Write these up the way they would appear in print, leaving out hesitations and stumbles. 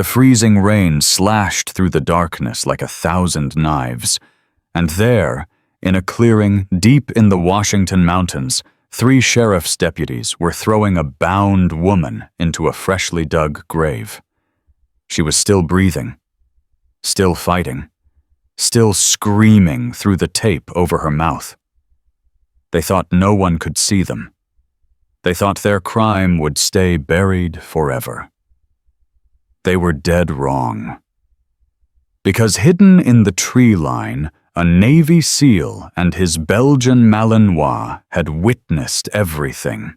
The freezing rain slashed through the darkness like 1,000 knives, and there, in a clearing deep in the Washington mountains, 3 sheriff's deputies were throwing a bound woman into a freshly dug grave. She was still breathing, still fighting, still screaming through the tape over her mouth. They thought no one could see them. They thought their crime would stay buried forever. They were dead wrong. Because hidden in the tree line, a Navy SEAL and his Belgian Malinois had witnessed everything.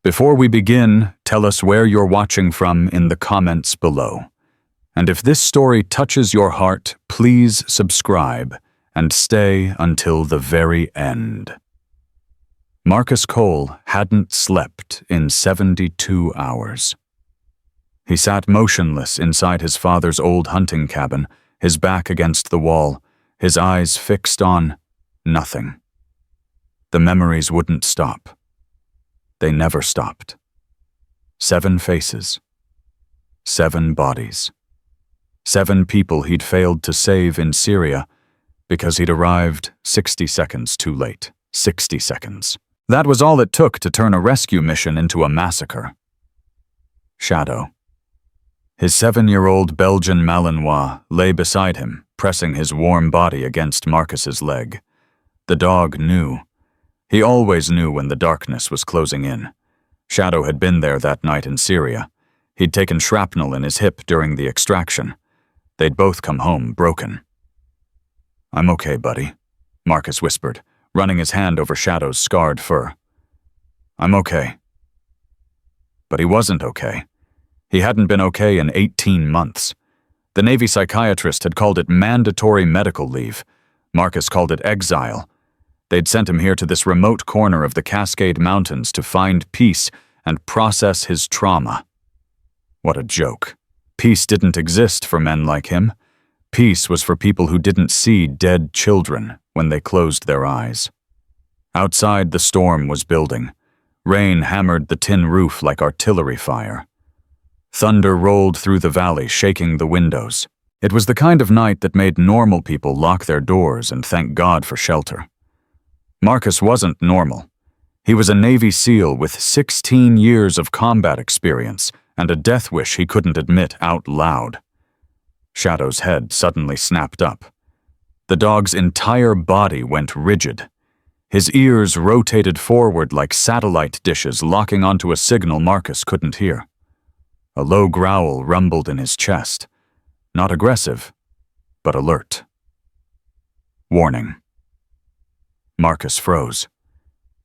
Before we begin, tell us where you're watching from in the comments below. And if this story touches your heart, please subscribe and stay until the very end. Marcus Cole hadn't slept in 72 hours. He sat motionless inside his father's old hunting cabin, his back against the wall, his eyes fixed on nothing. The memories wouldn't stop. They never stopped. 7 faces. 7 bodies. 7 people he'd failed to save in Syria because he'd arrived 60 seconds too late. 60 seconds. That was all it took to turn a rescue mission into a massacre. Shadow. His 7-year-old Belgian Malinois lay beside him, pressing his warm body against Marcus's leg. The dog knew. He always knew when the darkness was closing in. Shadow had been there that night in Syria. He'd taken shrapnel in his hip during the extraction. They'd both come home broken. "I'm okay, buddy," Marcus whispered, running his hand over Shadow's scarred fur. "I'm okay." But he wasn't okay. He hadn't been okay in 18 months. The Navy psychiatrist had called it mandatory medical leave. Marcus called it exile. They'd sent him here to this remote corner of the Cascade Mountains to find peace and process his trauma. What a joke. Peace didn't exist for men like him. Peace was for people who didn't see dead children when they closed their eyes. Outside, the storm was building. Rain hammered the tin roof like artillery fire. Thunder rolled through the valley, shaking the windows. It was the kind of night that made normal people lock their doors and thank God for shelter. Marcus wasn't normal. He was a Navy SEAL with 16 years of combat experience and a death wish he couldn't admit out loud. Shadow's head suddenly snapped up. The dog's entire body went rigid. His ears rotated forward like satellite dishes locking onto a signal Marcus couldn't hear. A low growl rumbled in his chest. Not aggressive, but alert. Warning. Marcus froze.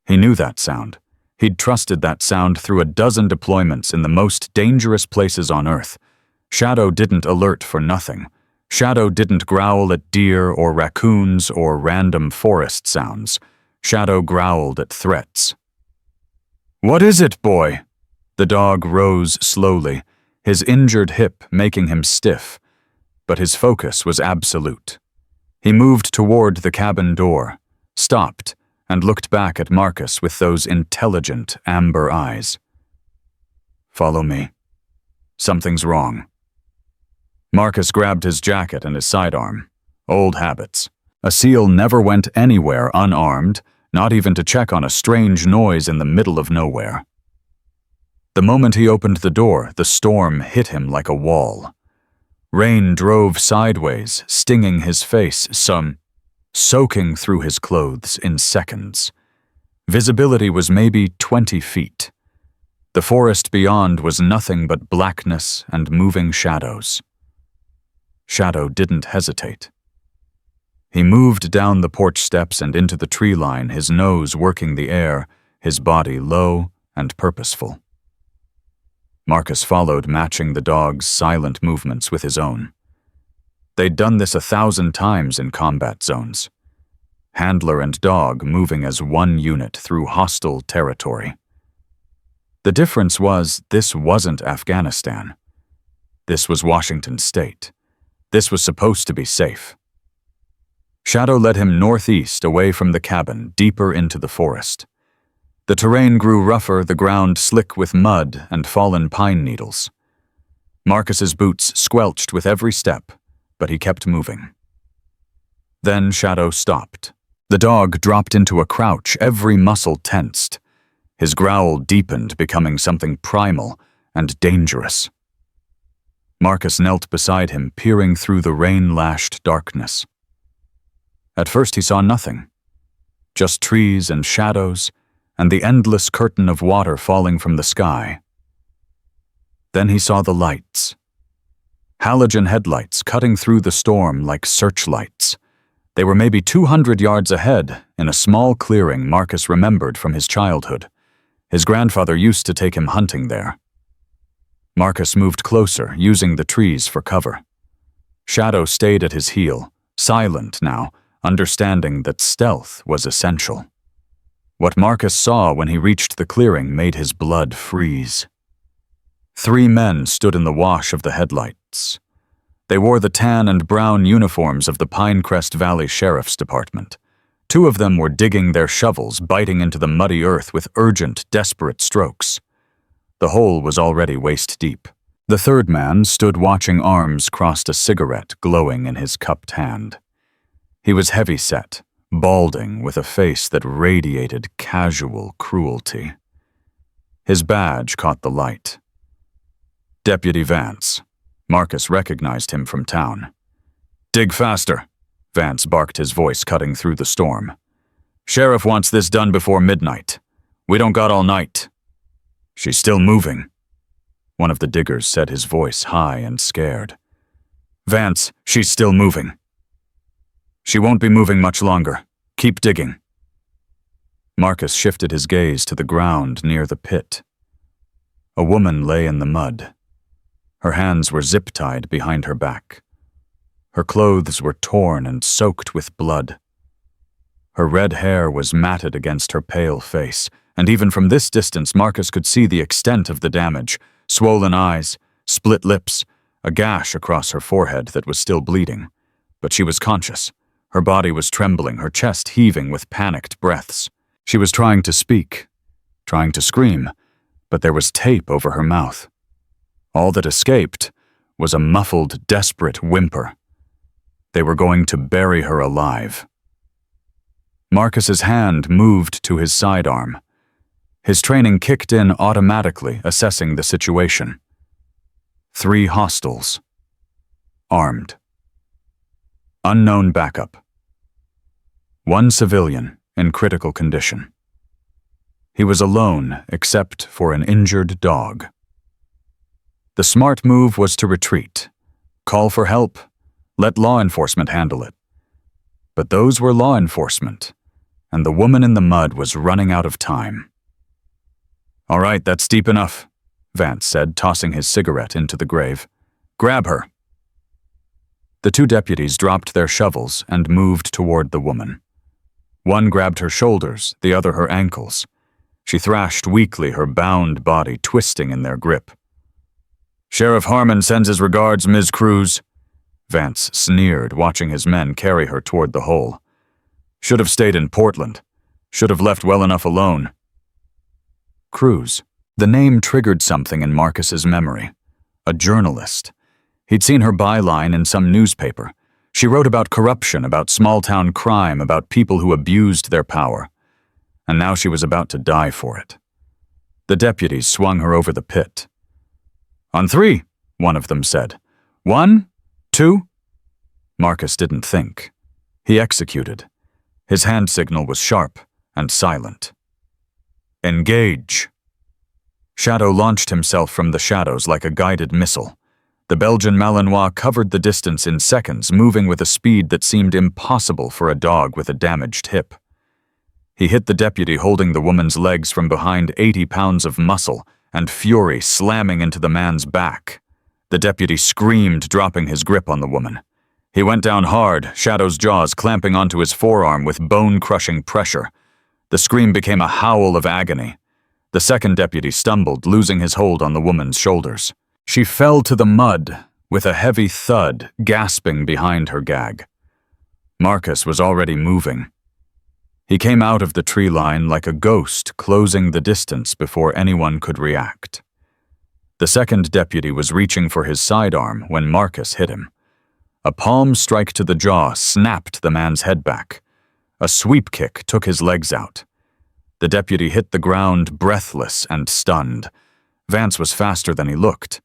He knew that sound. He'd trusted that sound through a dozen deployments in the most dangerous places on Earth. Shadow didn't alert for nothing. Shadow didn't growl at deer or raccoons or random forest sounds. Shadow growled at threats. "What is it, boy?" The dog rose slowly, his injured hip making him stiff, but his focus was absolute. He moved toward the cabin door, stopped, and looked back at Marcus with those intelligent amber eyes. "Follow me. Something's wrong." Marcus grabbed his jacket and his sidearm. Old habits. A SEAL never went anywhere unarmed, not even to check on a strange noise in the middle of nowhere. The moment he opened the door, the storm hit him like a wall. Rain drove sideways, stinging his face, soaking through his clothes in seconds. Visibility was maybe 20 feet. The forest beyond was nothing but blackness and moving shadows. Shadow didn't hesitate. He moved down the porch steps and into the tree line, his nose working the air, his body low and purposeful. Marcus followed, matching the dog's silent movements with his own. They'd done this 1,000 times in combat zones. Handler and dog moving as one unit through hostile territory. The difference was this wasn't Afghanistan. This was Washington State. This was supposed to be safe. Shadow led him northeast, away from the cabin, deeper into the forest. The terrain grew rougher, the ground slick with mud and fallen pine needles. Marcus's boots squelched with every step, but he kept moving. Then Shadow stopped. The dog dropped into a crouch, every muscle tensed. His growl deepened, becoming something primal and dangerous. Marcus knelt beside him, peering through the rain-lashed darkness. At first he saw nothing. Just trees and shadows, and the endless curtain of water falling from the sky. Then he saw the lights. Halogen headlights cutting through the storm like searchlights. They were maybe 200 yards ahead, in a small clearing Marcus remembered from his childhood. His grandfather used to take him hunting there. Marcus moved closer, using the trees for cover. Shadow stayed at his heel, silent now, understanding that stealth was essential. What Marcus saw when he reached the clearing made his blood freeze. 3 men stood in the wash of the headlights. They wore the tan and brown uniforms of the Pinecrest Valley Sheriff's Department. 2 of them were digging their shovels, biting into the muddy earth with urgent, desperate strokes. The hole was already waist-deep. The 3rd man stood watching, arms crossed, a cigarette glowing in his cupped hand. He was heavy-set, balding, with a face that radiated casual cruelty. His badge caught the light. Deputy Vance. Marcus recognized him from town. "Dig faster," Vance barked, his voice cutting through the storm. "Sheriff wants this done before midnight. We don't got all night." "She's still moving," one of the diggers said, his voice high and scared. "Vance, she's still moving." "She won't be moving much longer. Keep digging." Marcus shifted his gaze to the ground near the pit. A woman lay in the mud. Her hands were zip-tied behind her back. Her clothes were torn and soaked with blood. Her red hair was matted against her pale face, and even from this distance Marcus could see the extent of the damage: swollen eyes, split lips, a gash across her forehead that was still bleeding. But she was conscious. Her body was trembling, her chest heaving with panicked breaths. She was trying to speak, trying to scream, but there was tape over her mouth. All that escaped was a muffled, desperate whimper. They were going to bury her alive. Marcus's hand moved to his sidearm. His training kicked in automatically, assessing the situation. 3 hostiles. Armed. Unknown backup. 1 civilian in critical condition. He was alone except for an injured dog. The smart move was to retreat, call for help, let law enforcement handle it. But those were law enforcement, and the woman in the mud was running out of time. "All right, that's deep enough," Vance said, tossing his cigarette into the grave. "Grab her." The 2 deputies dropped their shovels and moved toward the woman. One grabbed her shoulders, the other her ankles. She thrashed weakly, her bound body twisting in their grip. "Sheriff Harmon sends his regards, Ms. Cruz," Vance sneered, watching his men carry her toward the hole. "Should have stayed in Portland. Should have left well enough alone." Cruz. The name triggered something in Marcus's memory. A journalist. He'd seen her byline in some newspaper. She wrote about corruption, about small-town crime, about people who abused their power. And now she was about to die for it. The deputies swung her over the pit. "On 3, one of them said. 1, 2. Marcus didn't think. He executed. His hand signal was sharp and silent. "Engage." Shadow launched himself from the shadows like a guided missile. The Belgian Malinois covered the distance in seconds, moving with a speed that seemed impossible for a dog with a damaged hip. He hit the deputy holding the woman's legs from behind, 80 pounds of muscle, and fury slamming into the man's back. The deputy screamed, dropping his grip on the woman. He went down hard, Shadow's jaws clamping onto his forearm with bone-crushing pressure. The scream became a howl of agony. The second deputy stumbled, losing his hold on the woman's shoulders. She fell to the mud, with a heavy thud, gasping behind her gag. Marcus was already moving. He came out of the tree line like a ghost, closing the distance before anyone could react. The second deputy was reaching for his sidearm when Marcus hit him. A palm strike to the jaw snapped the man's head back. A sweep kick took his legs out. The deputy hit the ground breathless and stunned. Vance was faster than he looked.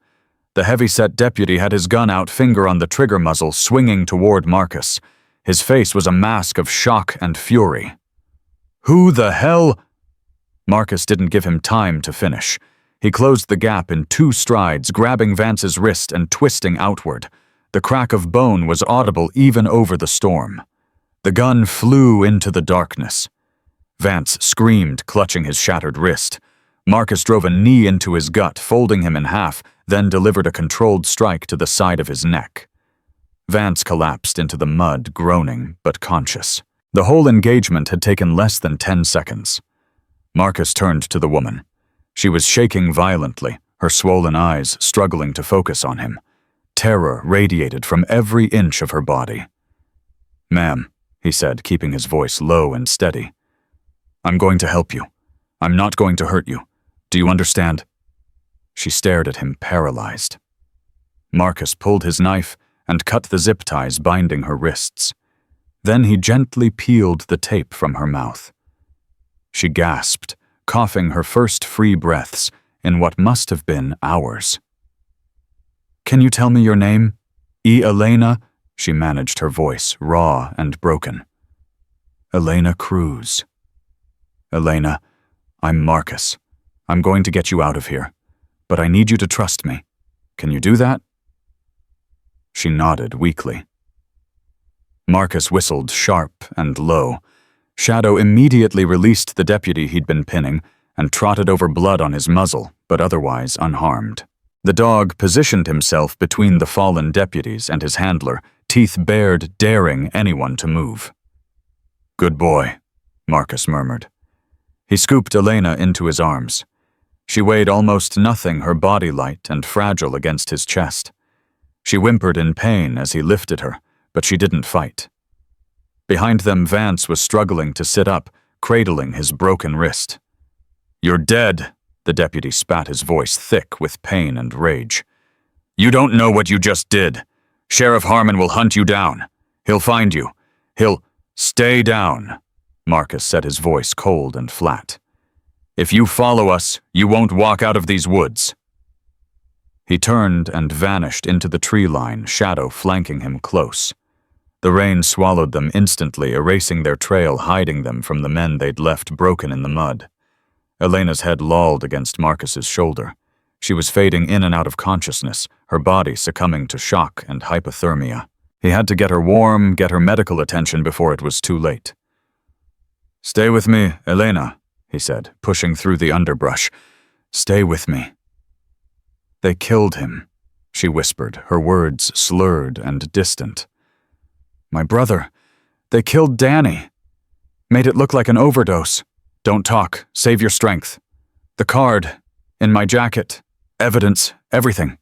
The heavy-set deputy had his gun out, finger on the trigger muzzle, swinging toward Marcus. His face was a mask of shock and fury. "Who the hell?" Marcus didn't give him time to finish. He closed the gap in 2 strides, grabbing Vance's wrist and twisting outward. The crack of bone was audible even over the storm. The gun flew into the darkness. Vance screamed, clutching his shattered wrist. Marcus drove a knee into his gut, folding him in half, then delivered a controlled strike to the side of his neck. Vance collapsed into the mud, groaning but conscious. The whole engagement had taken less than 10 seconds. Marcus turned to the woman. She was shaking violently, her swollen eyes struggling to focus on him. Terror radiated from every inch of her body. "Ma'am," he said, keeping his voice low and steady. "I'm going to help you. I'm not going to hurt you. Do you understand?" She stared at him, paralyzed. Marcus pulled his knife and cut the zip ties binding her wrists. Then he gently peeled the tape from her mouth. She gasped, coughing her first free breaths in what must have been hours. "Can you tell me your name? Elena?" She managed, her voice raw and broken. "Elena Cruz." "Elena, I'm Marcus. I'm going to get you out of here, but I need you to trust me. Can you do that?" She nodded weakly. Marcus whistled sharp and low. Shadow immediately released the deputy he'd been pinning and trotted over blood on his muzzle, but otherwise unharmed. The dog positioned himself between the fallen deputies and his handler, teeth bared, daring anyone to move. "Good boy," Marcus murmured. He scooped Elena into his arms. She weighed almost nothing, her body light and fragile against his chest. She whimpered in pain as he lifted her, but she didn't fight. Behind them, Vance was struggling to sit up, cradling his broken wrist. "You're dead," the deputy spat, his voice thick with pain and rage. "You don't know what you just did. Sheriff Harmon will hunt you down. He'll find you. He'll—" "Stay down," Marcus said, his voice cold and flat. "If you follow us, you won't walk out of these woods." He turned and vanished into the tree line, Shadow flanking him close. The rain swallowed them instantly, erasing their trail, hiding them from the men they'd left broken in the mud. Elena's head lolled against Marcus's shoulder. She was fading in and out of consciousness, her body succumbing to shock and hypothermia. He had to get her warm, get her medical attention before it was too late. "Stay with me, Elena," he said, pushing through the underbrush. "Stay with me." "They killed him," she whispered, her words slurred and distant. "My brother. They killed Danny. Made it look like an overdose. Don't talk. Save your strength. The card. In my jacket. Evidence. Everything."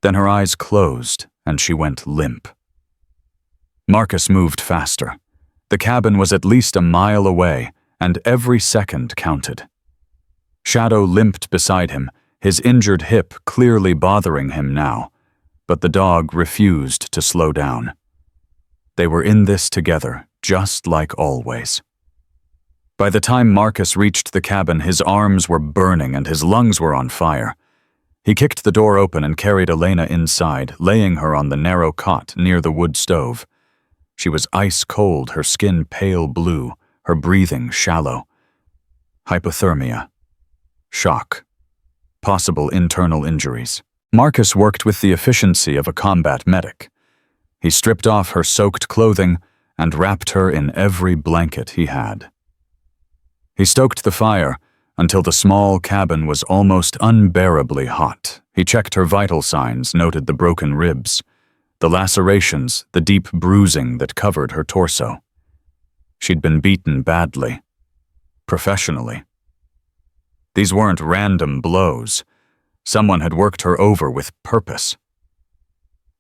Then her eyes closed and she went limp. Marcus moved faster. The cabin was at least a mile away, and every second counted. Shadow limped beside him, his injured hip clearly bothering him now, but the dog refused to slow down. They were in this together, just like always. By the time Marcus reached the cabin, his arms were burning and his lungs were on fire. He kicked the door open and carried Elena inside, laying her on the narrow cot near the wood stove. She was ice cold, her skin pale blue, her breathing shallow. Hypothermia. Shock. Possible internal injuries. Marcus worked with the efficiency of a combat medic. He stripped off her soaked clothing and wrapped her in every blanket he had. He stoked the fire until the small cabin was almost unbearably hot. He checked her vital signs, noted the broken ribs, the lacerations, the deep bruising that covered her torso. She'd been beaten badly. Professionally. These weren't random blows. Someone had worked her over with purpose.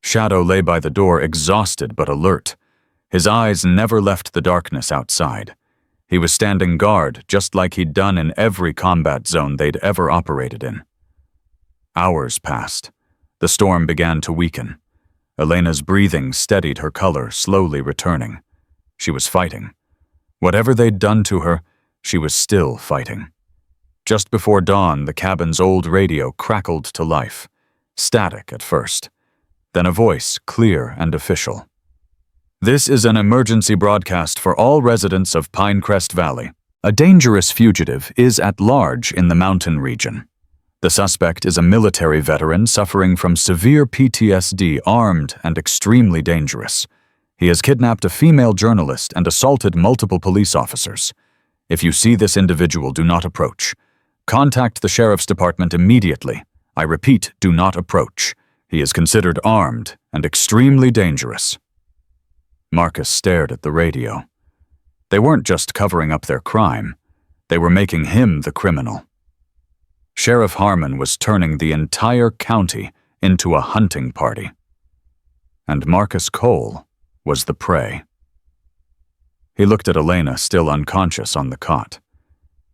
Shadow lay by the door, exhausted but alert. His eyes never left the darkness outside. He was standing guard, just like he'd done in every combat zone they'd ever operated in. Hours passed. The storm began to weaken. Elena's breathing steadied, her color slowly returning. She was fighting. Whatever they'd done to her, she was still fighting. Just before dawn, the cabin's old radio crackled to life. Static at first. Then a voice, clear and official. "This is an emergency broadcast for all residents of Pinecrest Valley. A dangerous fugitive is at large in the mountain region. The suspect is a military veteran suffering from severe PTSD, armed and extremely dangerous. He has kidnapped a female journalist and assaulted multiple police officers. If you see this individual, do not approach. Contact the sheriff's department immediately. I repeat, do not approach. He is considered armed and extremely dangerous." Marcus stared at the radio. They weren't just covering up their crime. They were making him the criminal. Sheriff Harmon was turning the entire county into a hunting party. And Marcus Cole was the prey. He looked at Elena, still unconscious on the cot.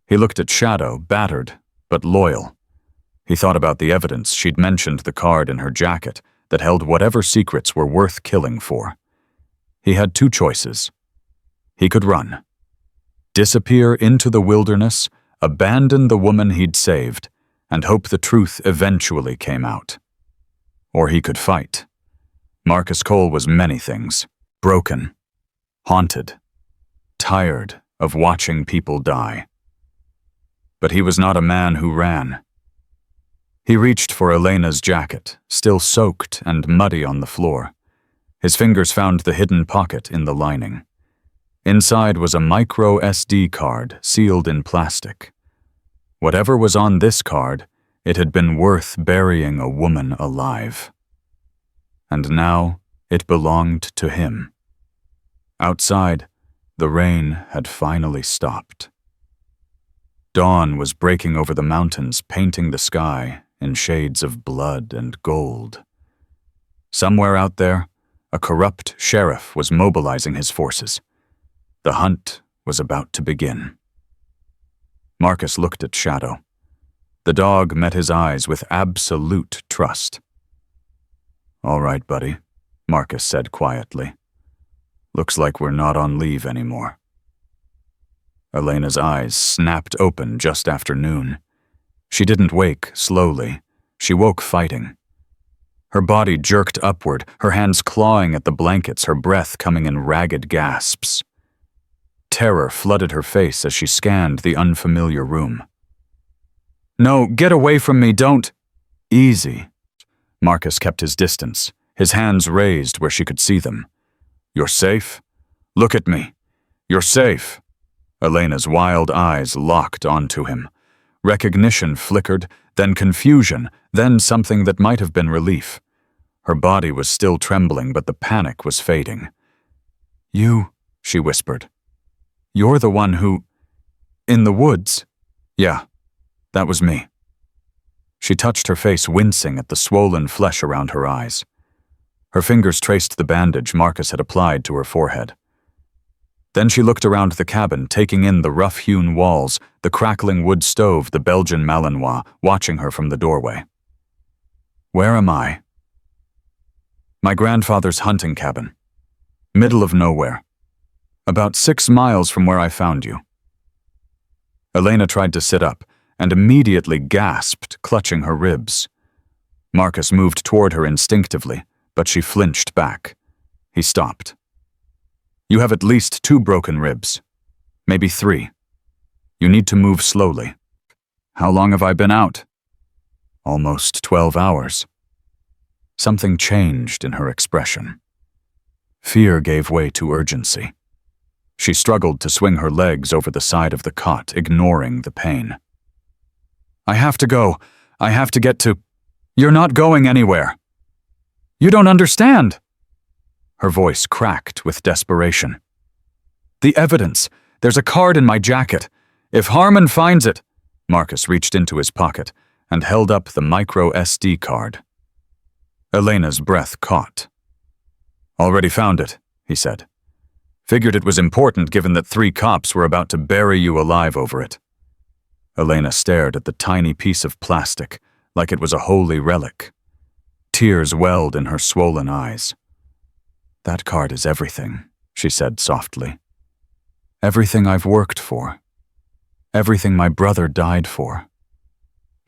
He looked at Shadow, battered but loyal. He thought about the evidence. She'd mentioned the card in her jacket that held whatever secrets were worth killing for. He had two choices. He could run. Disappear into the wilderness, abandon the woman he'd saved, and hope the truth eventually came out. Or he could fight. Marcus Cole was many things. Broken, haunted, tired of watching people die. But he was not a man who ran. He reached for Elena's jacket, still soaked and muddy on the floor. His fingers found the hidden pocket in the lining. Inside was a micro SD card sealed in plastic. Whatever was on this card, it had been worth burying a woman alive. And now it belonged to him. Outside, the rain had finally stopped. Dawn was breaking over the mountains, painting the sky in shades of blood and gold. Somewhere out there, a corrupt sheriff was mobilizing his forces. The hunt was about to begin. Marcus looked at Shadow. The dog met his eyes with absolute trust. "All right, buddy," Marcus said quietly. "Looks like we're not on leave anymore." Elena's eyes snapped open just after noon. She didn't wake slowly. She woke fighting. Her body jerked upward, her hands clawing at the blankets, her breath coming in ragged gasps. Terror flooded her face as she scanned the unfamiliar room. "No, get away from me, don't—" "Easy." Marcus kept his distance, his hands raised where she could see them. "You're safe? Look at me. You're safe." Elena's wild eyes locked onto him. Recognition flickered, then confusion, then something that might have been relief. Her body was still trembling, but the panic was fading. "You," she whispered. "You're the one who—" "In the woods?" "Yeah, that was me." She touched her face, wincing at the swollen flesh around her eyes. Her fingers traced the bandage Marcus had applied to her forehead. Then she looked around the cabin, taking in the rough-hewn walls, the crackling wood stove, the Belgian Malinois, watching her from the doorway. "Where am I?" "My grandfather's hunting cabin. Middle of nowhere. About 6 miles from where I found you." Elena tried to sit up, and immediately gasped, clutching her ribs. Marcus moved toward her instinctively, but she flinched back. He stopped. "You have at least 2 broken ribs. Maybe 3. You need to move slowly." "How long have I been out?" "Almost 12 hours." Something changed in her expression. Fear gave way to urgency. She struggled to swing her legs over the side of the cot, ignoring the pain. "I have to go. I have to get to—" "You're not going anywhere." "You don't understand." Her voice cracked with desperation. "The evidence. There's a card in my jacket. If Harmon finds it—" Marcus reached into his pocket and held up the micro SD card. Elena's breath caught. "Already found it," he said. "Figured it was important given that 3 cops were about to bury you alive over it." Elena stared at the tiny piece of plastic, like it was a holy relic. Tears welled in her swollen eyes. "That card is everything," she said softly. "Everything I've worked for. Everything my brother died for."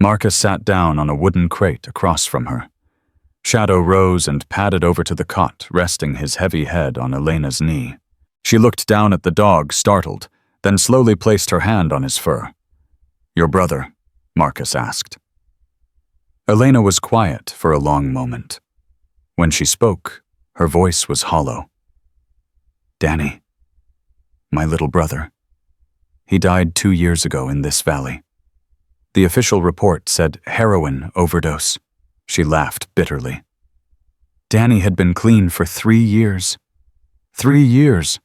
Marcus sat down on a wooden crate across from her. Shadow rose and padded over to the cot, resting his heavy head on Elena's knee. She looked down at the dog, startled, then slowly placed her hand on his fur. "Your brother?" Marcus asked. Elena was quiet for a long moment. When she spoke, her voice was hollow. "Danny, my little brother. He died 2 years ago in this valley." The official report said heroin overdose. She laughed bitterly. Danny had been clean for 3 years. 3 years.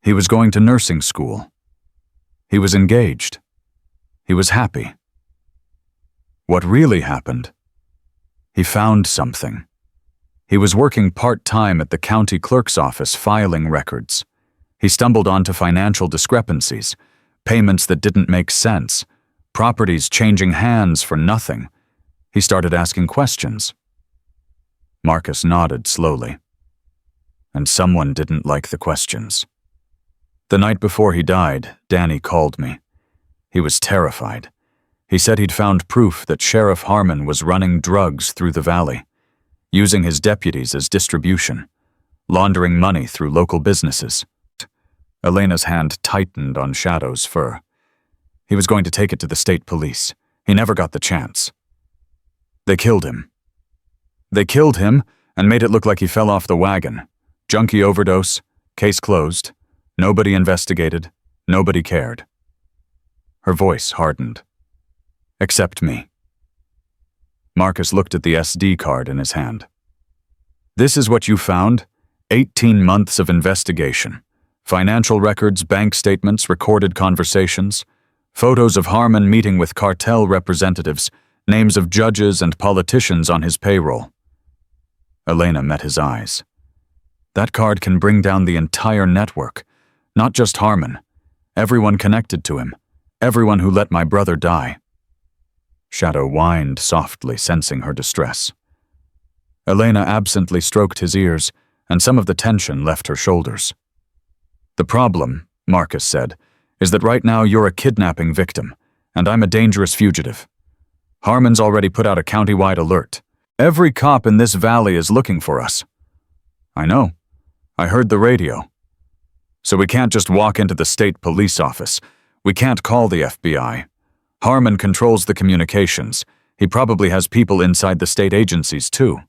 He was going to nursing school. He was engaged. He was happy. What really happened? He found something. He was working part-time at the county clerk's office filing records. He stumbled onto financial discrepancies, payments that didn't make sense, properties changing hands for nothing. He started asking questions. Marcus nodded slowly. And someone didn't like the questions. The night before he died, Danny called me. He was terrified. He said he'd found proof that Sheriff Harmon was running drugs through the valley, using his deputies as distribution, laundering money through local businesses. Elena's hand tightened on Shadow's fur. He was going to take it to the state police. He never got the chance. They killed him. They killed him and made it look like he fell off the wagon. Junkie overdose, case closed. Nobody investigated. Nobody cared. Her voice hardened. Except me. Marcus looked at the SD card in his hand. "This is what you found. 18 months of investigation. Financial records, bank statements, recorded conversations, photos of Harmon meeting with cartel representatives, names of judges and politicians on his payroll." Elena met his eyes. "That card can bring down the entire network, not just Harmon. Everyone connected to him. Everyone who let my brother die." Shadow whined softly, sensing her distress. Elena absently stroked his ears, and some of the tension left her shoulders. "The problem," Marcus said, "is that right now you're a kidnapping victim, and I'm a dangerous fugitive. Harmon's already put out a county-wide alert. Every cop in this valley is looking for us." "I know. I heard the radio. So we can't just walk into the state police office. We can't call the FBI. Harmon controls the communications. He probably has people inside the state agencies, too."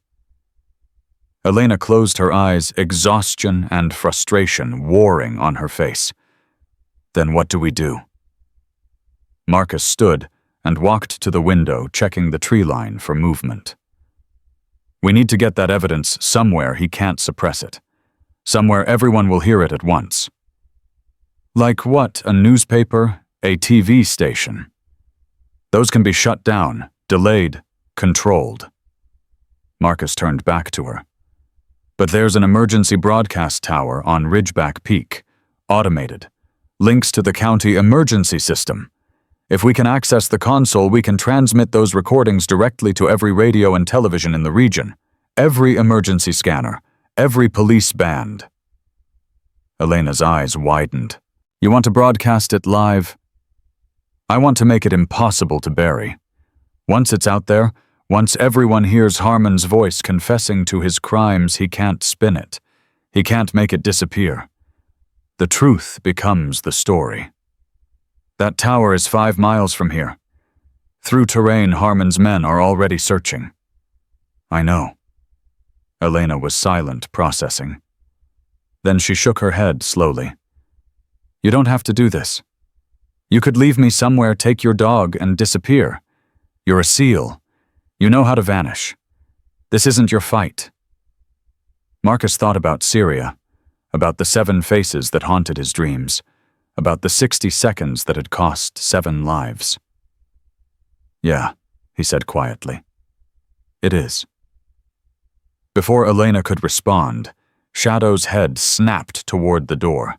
Elena closed her eyes, exhaustion and frustration warring on her face. "Then what do we do?" Marcus stood and walked to the window, checking the tree line for movement. "We need to get that evidence somewhere he can't suppress it. Somewhere everyone will hear it at once." "Like what? A newspaper? A TV station?" "Those can be shut down, delayed, controlled." Marcus turned back to her. "But there's an emergency broadcast tower on Ridgeback Peak, automated, links to the county emergency system. If we can access the console, we can transmit those recordings directly to every radio and television in the region, every emergency scanner, every police band." Elena's eyes widened. "You want to broadcast it live?" "I want to make it impossible to bury. Once it's out there, once everyone hears Harmon's voice confessing to his crimes, he can't spin it. He can't make it disappear. The truth becomes the story. That tower is 5 miles from here. Through terrain, Harmon's men are already searching." "I know." Elena was silent, processing. Then she shook her head slowly. "You don't have to do this. You could leave me somewhere, take your dog, and disappear. You're a SEAL. You know how to vanish. This isn't your fight." Marcus thought about Syria, about the 7 faces that haunted his dreams, about the 60 seconds that had cost 7 lives. "Yeah," he said quietly. "It is." Before Elena could respond, Shadow's head snapped toward the door.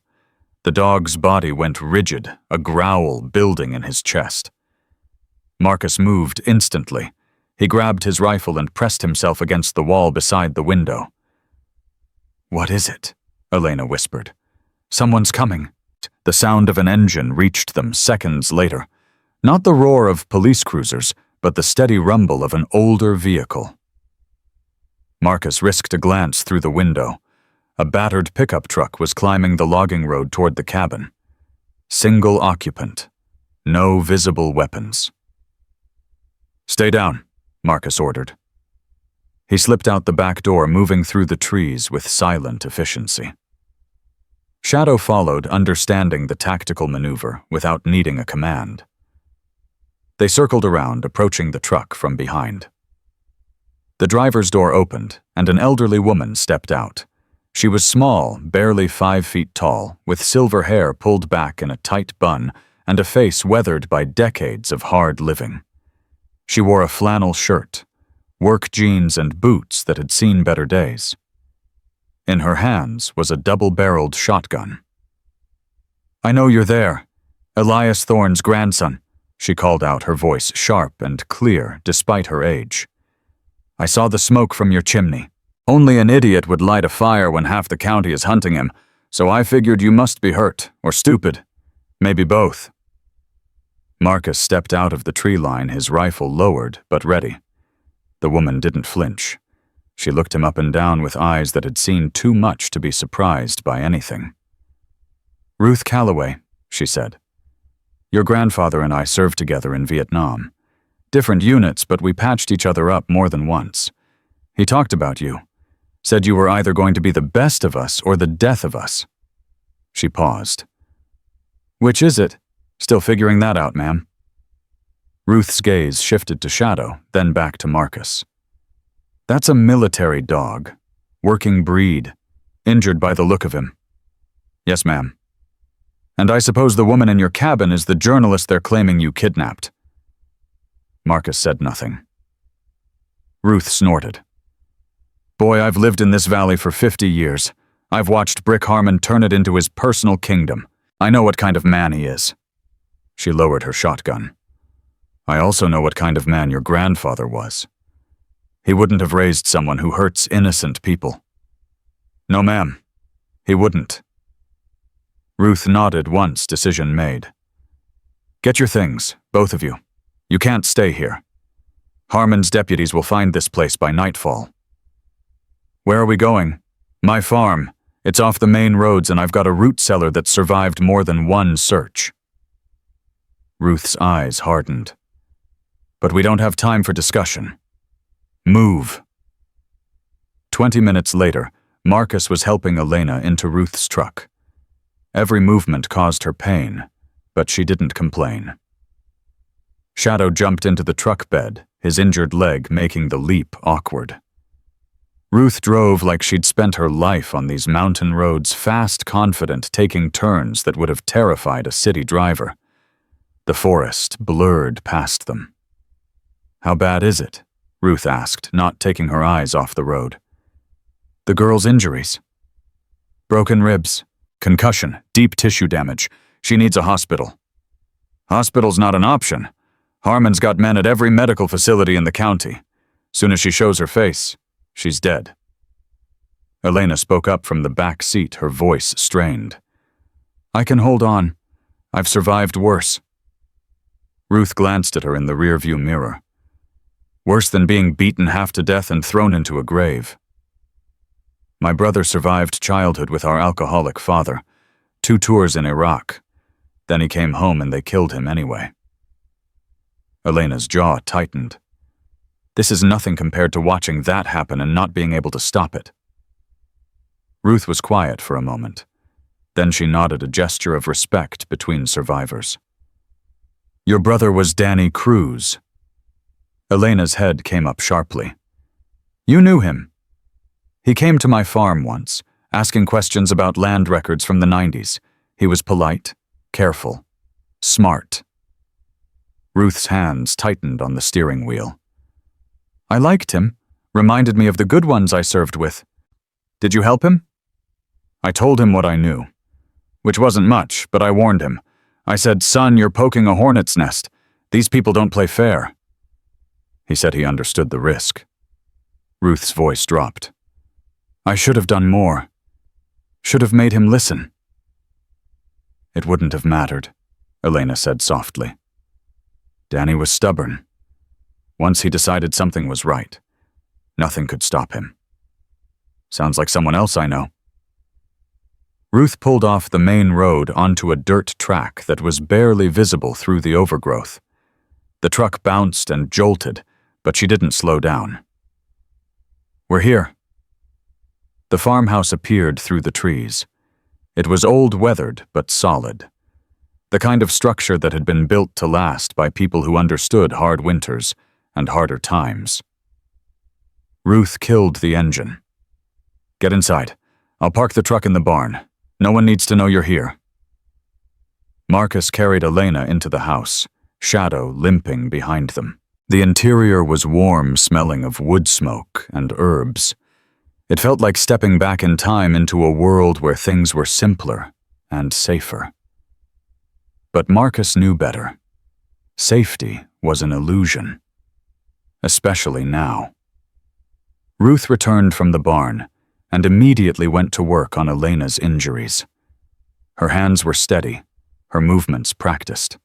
The dog's body went rigid, a growl building in his chest. Marcus moved instantly. He grabbed his rifle and pressed himself against the wall beside the window. "What is it?" Elena whispered. "Someone's coming." The sound of an engine reached them seconds later. Not the roar of police cruisers, but the steady rumble of an older vehicle. Marcus risked a glance through the window. A battered pickup truck was climbing the logging road toward the cabin. Single occupant. No visible weapons. "Stay down," Marcus ordered. He slipped out the back door, moving through the trees with silent efficiency. Shadow followed, understanding the tactical maneuver without needing a command. They circled around, approaching the truck from behind. The driver's door opened, and an elderly woman stepped out. She was small, barely 5 feet tall, with silver hair pulled back in a tight bun and a face weathered by decades of hard living. She wore a flannel shirt, work jeans, and boots that had seen better days. In her hands was a double-barreled shotgun. "I know you're there. Elias Thorne's grandson," she called out, her voice sharp and clear despite her age. "I saw the smoke from your chimney. Only an idiot would light a fire when half the county is hunting him, so I figured you must be hurt, or stupid. Maybe both." Marcus stepped out of the tree line, his rifle lowered but ready. The woman didn't flinch. She looked him up and down with eyes that had seen too much to be surprised by anything. "Ruth Calloway," she said. "Your grandfather and I served together in Vietnam. Different units, but we patched each other up more than once. He talked about you. Said you were either going to be the best of us or the death of us." She paused. "Which is it? Still figuring that out, ma'am." Ruth's gaze shifted to Shadow, then back to Marcus. "That's a military dog. Working breed. Injured by the look of him." "Yes, ma'am." "And I suppose the woman in your cabin is the journalist they're claiming you kidnapped." Marcus said nothing. Ruth snorted. "Boy, I've lived in this valley for 50 years. I've watched Brick Harmon turn it into his personal kingdom. I know what kind of man he is." She lowered her shotgun. "I also know what kind of man your grandfather was. He wouldn't have raised someone who hurts innocent people." "No, ma'am. He wouldn't." Ruth nodded once, decision made. "Get your things, both of you. You can't stay here. Harmon's deputies will find this place by nightfall." "Where are we going?" "My farm. It's off the main roads, and I've got a root cellar that survived more than one search." Ruth's eyes hardened. "But we don't have time for discussion. Move." 20 minutes later, Marcus was helping Elena into Ruth's truck. Every movement caused her pain, but she didn't complain. Shadow jumped into the truck bed, his injured leg making the leap awkward. Ruth drove like she'd spent her life on these mountain roads, fast, confident, taking turns that would have terrified a city driver. The forest blurred past them. "How bad is it?" Ruth asked, not taking her eyes off the road. "The girl's injuries." "Broken ribs, concussion, deep tissue damage. She needs a hospital." "Hospital's not an option. Harmon's got men at every medical facility in the county. Soon as she shows her face, she's dead." Elena spoke up from the back seat, her voice strained. "I can hold on. I've survived worse." Ruth glanced at her in the rearview mirror. "Worse than being beaten half to death and thrown into a grave." "My brother survived childhood with our alcoholic father. 2 tours in Iraq. Then he came home and they killed him anyway." Elena's jaw tightened. This is nothing compared to watching that happen and not being able to stop it. Ruth was quiet for a moment. Then she nodded, a gesture of respect between survivors. "Your brother was Danny Cruz." Elena's head came up sharply. "You knew him." "He came to my farm once, asking questions about land records from the 90s. He was polite, careful, smart." Ruth's hands tightened on the steering wheel. "I liked him. Reminded me of the good ones I served with." "Did you help him?" "I told him what I knew. Which wasn't much, but I warned him. I said, 'Son, you're poking a hornet's nest. These people don't play fair.'" He said he understood the risk. Ruth's voice dropped. I should have done more. Should have made him listen. It wouldn't have mattered, Elena said softly. Danny was stubborn. Once he decided something was right, nothing could stop him. Sounds like someone else I know. Ruth pulled off the main road onto a dirt track that was barely visible through the overgrowth. The truck bounced and jolted, but she didn't slow down. We're here. The farmhouse appeared through the trees. It was old-weathered but solid. The kind of structure that had been built to last by people who understood hard winters and harder times. Ruth killed the engine. Get inside. I'll park the truck in the barn. No one needs to know you're here. Marcus carried Elena into the house, Shadow limping behind them. The interior was warm, smelling of wood smoke and herbs. It felt like stepping back in time into a world where things were simpler and safer. But Marcus knew better. Safety was an illusion. Especially now. Ruth returned from the barn and immediately went to work on Elena's injuries. Her hands were steady, her movements practiced.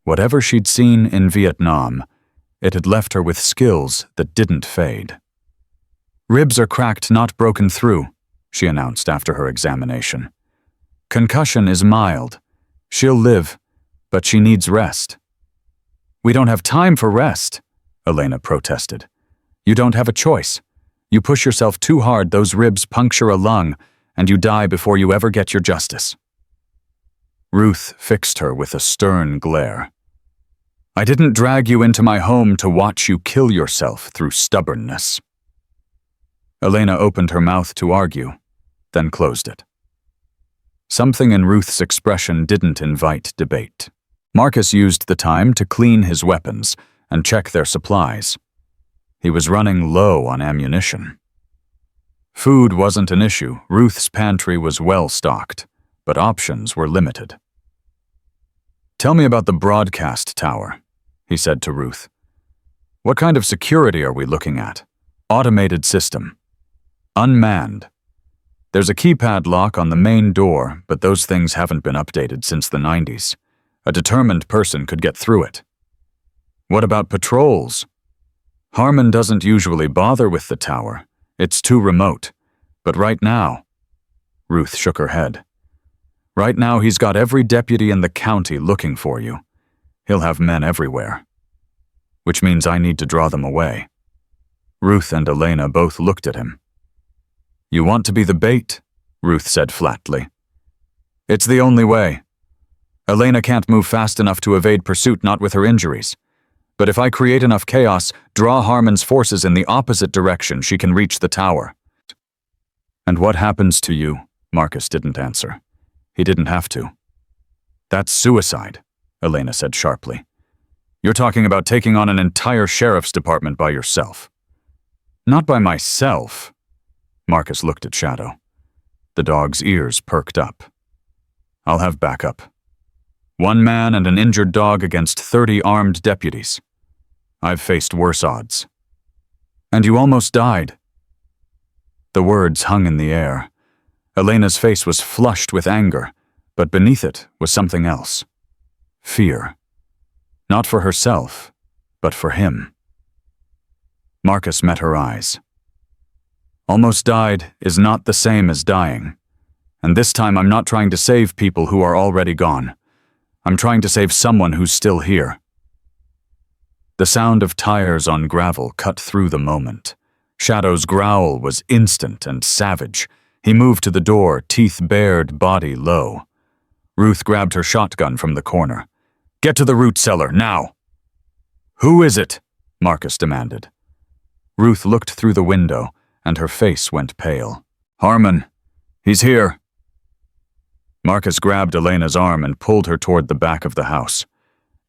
Whatever she'd seen in Vietnam, it had left her with skills that didn't fade. Ribs are cracked, not broken through, she announced after her examination. Concussion is mild. She'll live, but she needs rest. We don't have time for rest, Elena protested. You don't have a choice. You push yourself too hard, those ribs puncture a lung, and you die before you ever get your justice. Ruth fixed her with a stern glare. I didn't drag you into my home to watch you kill yourself through stubbornness. Elena opened her mouth to argue, then closed it. Something in Ruth's expression didn't invite debate. Marcus used the time to clean his weapons and check their supplies. He was running low on ammunition. Food wasn't an issue. Ruth's pantry was well stocked, but options were limited. Tell me about the broadcast tower, he said to Ruth. What kind of security are we looking at? Automated system. Unmanned. There's a keypad lock on the main door, but those things haven't been updated since the 90s. A determined person could get through it. What about patrols? Harmon doesn't usually bother with the tower. It's too remote. But right now, Ruth shook her head. Right now he's got every deputy in the county looking for you. He'll have men everywhere. Which means I need to draw them away. Ruth and Elena both looked at him. You want to be the bait, Ruth said flatly. It's the only way. Elena can't move fast enough to evade pursuit, not with her injuries. But if I create enough chaos, draw Harmon's forces in the opposite direction, she can reach the tower. And what happens to you? Marcus didn't answer. He didn't have to. That's suicide, Elena said sharply. You're talking about taking on an entire sheriff's department by yourself. Not by myself. Marcus looked at Shadow. The dog's ears perked up. I'll have backup. 1 man and an injured dog against 30 armed deputies. I've faced worse odds. And you almost died. The words hung in the air. Elena's face was flushed with anger, but beneath it was something else. Fear. Not for herself, but for him. Marcus met her eyes. Almost died is not the same as dying. And this time I'm not trying to save people who are already gone. I'm trying to save someone who's still here. The sound of tires on gravel cut through the moment. Shadow's growl was instant and savage. He moved to the door, teeth bared, body low. Ruth grabbed her shotgun from the corner. Get to the root cellar, now! Who is it? Marcus demanded. Ruth looked through the window, and her face went pale. Harmon. He's here. Marcus grabbed Elena's arm and pulled her toward the back of the house.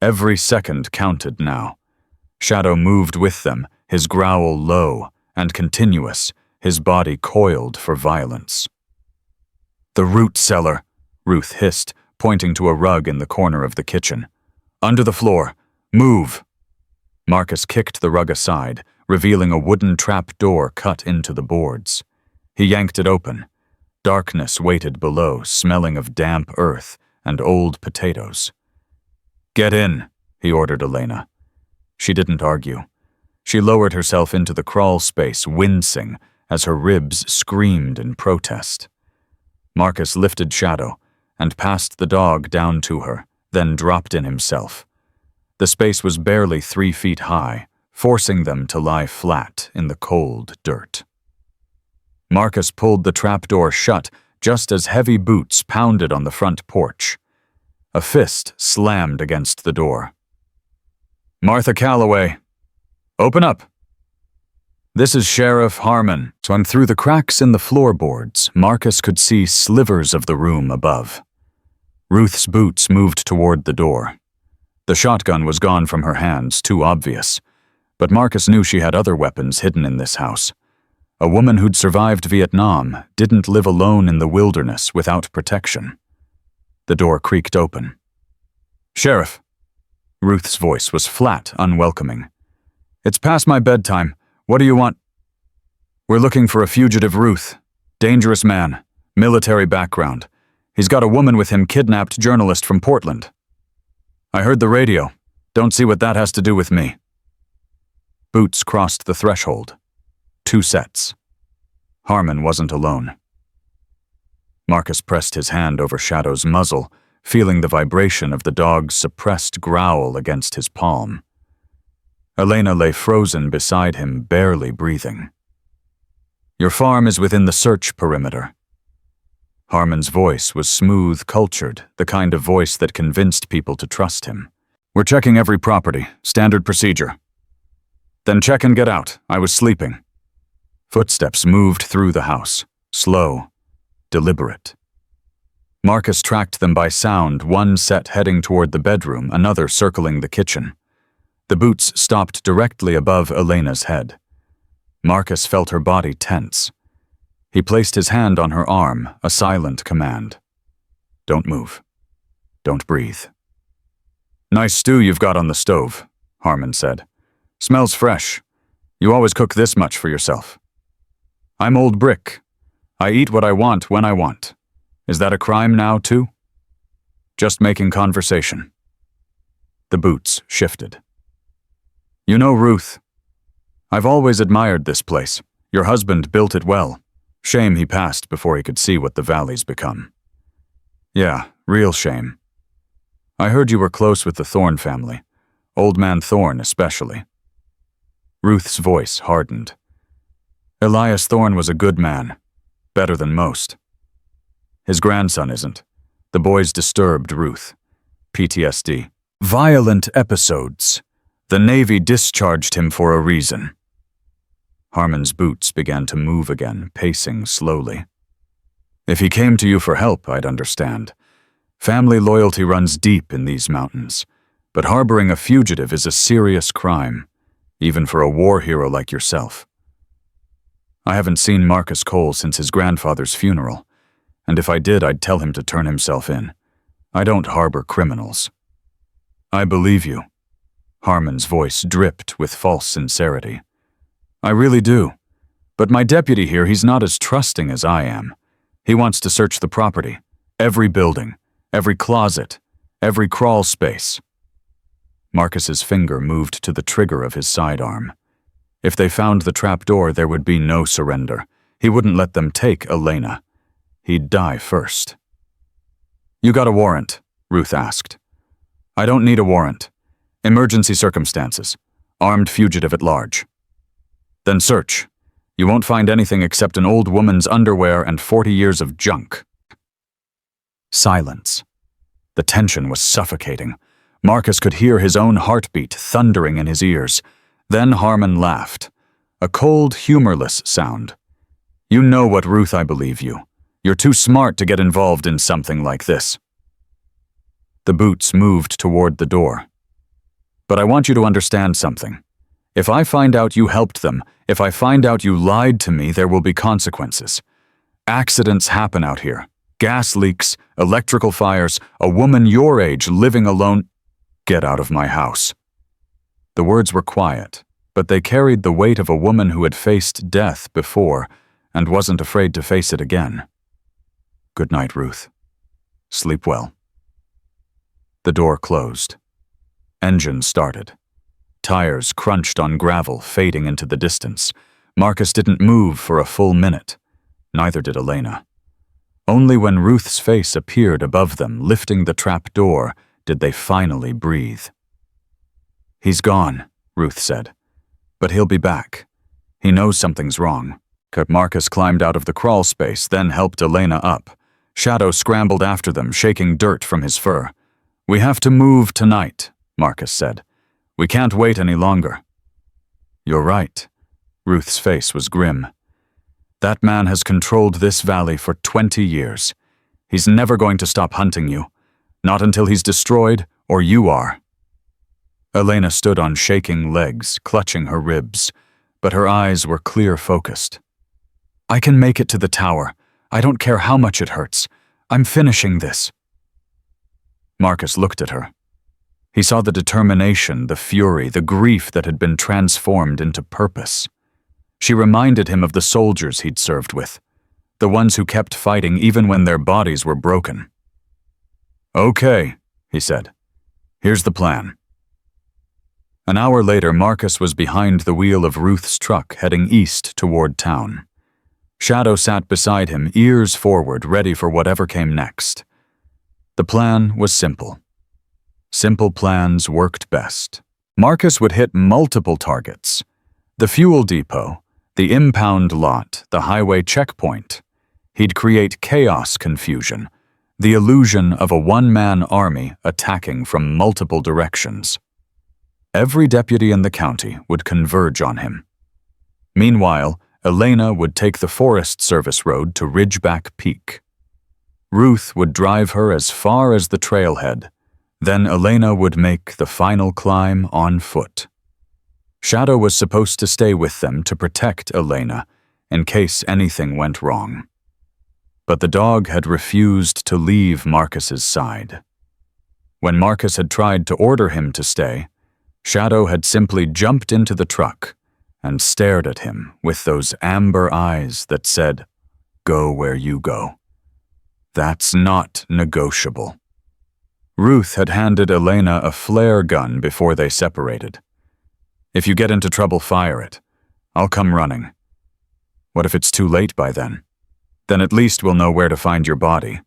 Every second counted now. Shadow moved with them, his growl low and continuous, his body coiled for violence. The root cellar, Ruth hissed, pointing to a rug in the corner of the kitchen. Under the floor. Move. Marcus kicked the rug aside, revealing a wooden trap door cut into the boards. He yanked it open. Darkness waited below, smelling of damp earth and old potatoes. "Get in," he ordered Elena. She didn't argue. She lowered herself into the crawl space, wincing as her ribs screamed in protest. Marcus lifted Shadow and passed the dog down to her, then dropped in himself. The space was barely 3 feet high, forcing them to lie flat in the cold dirt. Marcus pulled the trapdoor shut just as heavy boots pounded on the front porch. A fist slammed against the door. "Martha Calloway, open up." "This is Sheriff Harmon." And through the cracks in the floorboards, Marcus could see slivers of the room above. Ruth's boots moved toward the door. The shotgun was gone from her hands, too obvious. But Marcus knew she had other weapons hidden in this house. A woman who'd survived Vietnam didn't live alone in the wilderness without protection. The door creaked open. "Sheriff." Ruth's voice was flat, unwelcoming. "It's past my bedtime. What do you want?" "We're looking for a fugitive, Ruth. Dangerous man. Military background. He's got a woman with him, kidnapped journalist from Portland." "I heard the radio. Don't see what that has to do with me." Boots crossed the threshold. 2 sets. Harmon wasn't alone. Marcus pressed his hand over Shadow's muzzle, feeling the vibration of the dog's suppressed growl against his palm. Elena lay frozen beside him, barely breathing. "Your farm is within the search perimeter." Harmon's voice was smooth, cultured, the kind of voice that convinced people to trust him. "We're checking every property. Standard procedure." "Then check and get out. I was sleeping." Footsteps moved through the house, slow, deliberate. Marcus tracked them by sound, one set heading toward the bedroom, another circling the kitchen. The boots stopped directly above Elena's head. Marcus felt her body tense. He placed his hand on her arm, a silent command. "Don't move. Don't breathe." "Nice stew you've got on the stove," Harmon said. "Smells fresh. You always cook this much for yourself." "I'm old brick. I eat what I want when I want. Is that a crime now, too?" "Just making conversation." The boots shifted. "You know, Ruth, I've always admired this place. Your husband built it well. Shame he passed before he could see what the valley's become." "Yeah, real shame. I heard you were close with the Thorne family. Old Man Thorne especially." Ruth's voice hardened. "Elias Thorne was a good man. Better than most. His grandson isn't." The boys disturbed Ruth. PTSD. "Violent episodes. The Navy discharged him for a reason." Harmon's boots began to move again, pacing slowly. "If he came to you for help, I'd understand. Family loyalty runs deep in these mountains. But harboring a fugitive is a serious crime, even for a war hero like yourself. I haven't seen Marcus Cole since his grandfather's funeral, and if I did, I'd tell him to turn himself in. I don't harbor criminals." "I believe you." Harmon's voice dripped with false sincerity. "I really do. But my deputy here, he's not as trusting as I am. He wants to search the property, every building, every closet, every crawl space." Marcus's finger moved to the trigger of his sidearm. If they found the trapdoor, there would be no surrender. He wouldn't let them take Elena. He'd die first. "You got a warrant?" Ruth asked. "I don't need a warrant. Emergency circumstances. Armed fugitive at large." "Then search. You won't find anything except an old woman's underwear and 40 years of junk." Silence. The tension was suffocating. Marcus could hear his own heartbeat thundering in his ears. Then Harmon laughed. A cold, humorless sound. "You know what, Ruth, I believe you. You're too smart to get involved in something like this." The boots moved toward the door. "But I want you to understand something. If I find out you helped them, if I find out you lied to me, there will be consequences. Accidents happen out here. Gas leaks, electrical fires, a woman your age living alone. Get out of my house." The words were quiet, but they carried the weight of a woman who had faced death before and wasn't afraid to face it again. "Good night, Ruth. Sleep well." The door closed. Engine started. Tires crunched on gravel, fading into the distance. Marcus didn't move for a full minute. Neither did Elena. Only when Ruth's face appeared above them, lifting the trap door, did they finally breathe. "He's gone," Ruth said. "But he'll be back. He knows something's wrong." Marcus climbed out of the crawl space, then helped Elena up. Shadow scrambled after them, shaking dirt from his fur. "We have to move tonight," Marcus said. "We can't wait any longer." "You're right." Ruth's face was grim. "That man has controlled this valley for 20 years. He's never going to stop hunting you. Not until he's destroyed, or you are." Elena stood on shaking legs, clutching her ribs, but her eyes were clear-focused. "I can make it to the tower. I don't care how much it hurts. I'm finishing this." Marcus looked at her. He saw the determination, the fury, the grief that had been transformed into purpose. She reminded him of the soldiers he'd served with, the ones who kept fighting even when their bodies were broken. "Okay," he said. "Here's the plan." An hour later, Marcus was behind the wheel of Ruth's truck, heading east toward town. Shadow sat beside him, ears forward, ready for whatever came next. The plan was simple. Simple plans worked best. Marcus would hit multiple targets: the fuel depot, the impound lot, the highway checkpoint. He'd create chaos confusion, the illusion of a one-man army attacking from multiple directions. Every deputy in the county would converge on him. Meanwhile, Elena would take the Forest Service road to Ridgeback Peak. Ruth would drive her as far as the trailhead. Then Elena would make the final climb on foot. Shadow was supposed to stay with them to protect Elena in case anything went wrong. But the dog had refused to leave Marcus's side. When Marcus had tried to order him to stay, Shadow had simply jumped into the truck and stared at him with those amber eyes that said, "Go where you go." That's not negotiable. Ruth had handed Elena a flare gun before they separated. "If you get into trouble, fire it. I'll come running." "What if it's too late by then?" "Then at least we'll know where to find your body."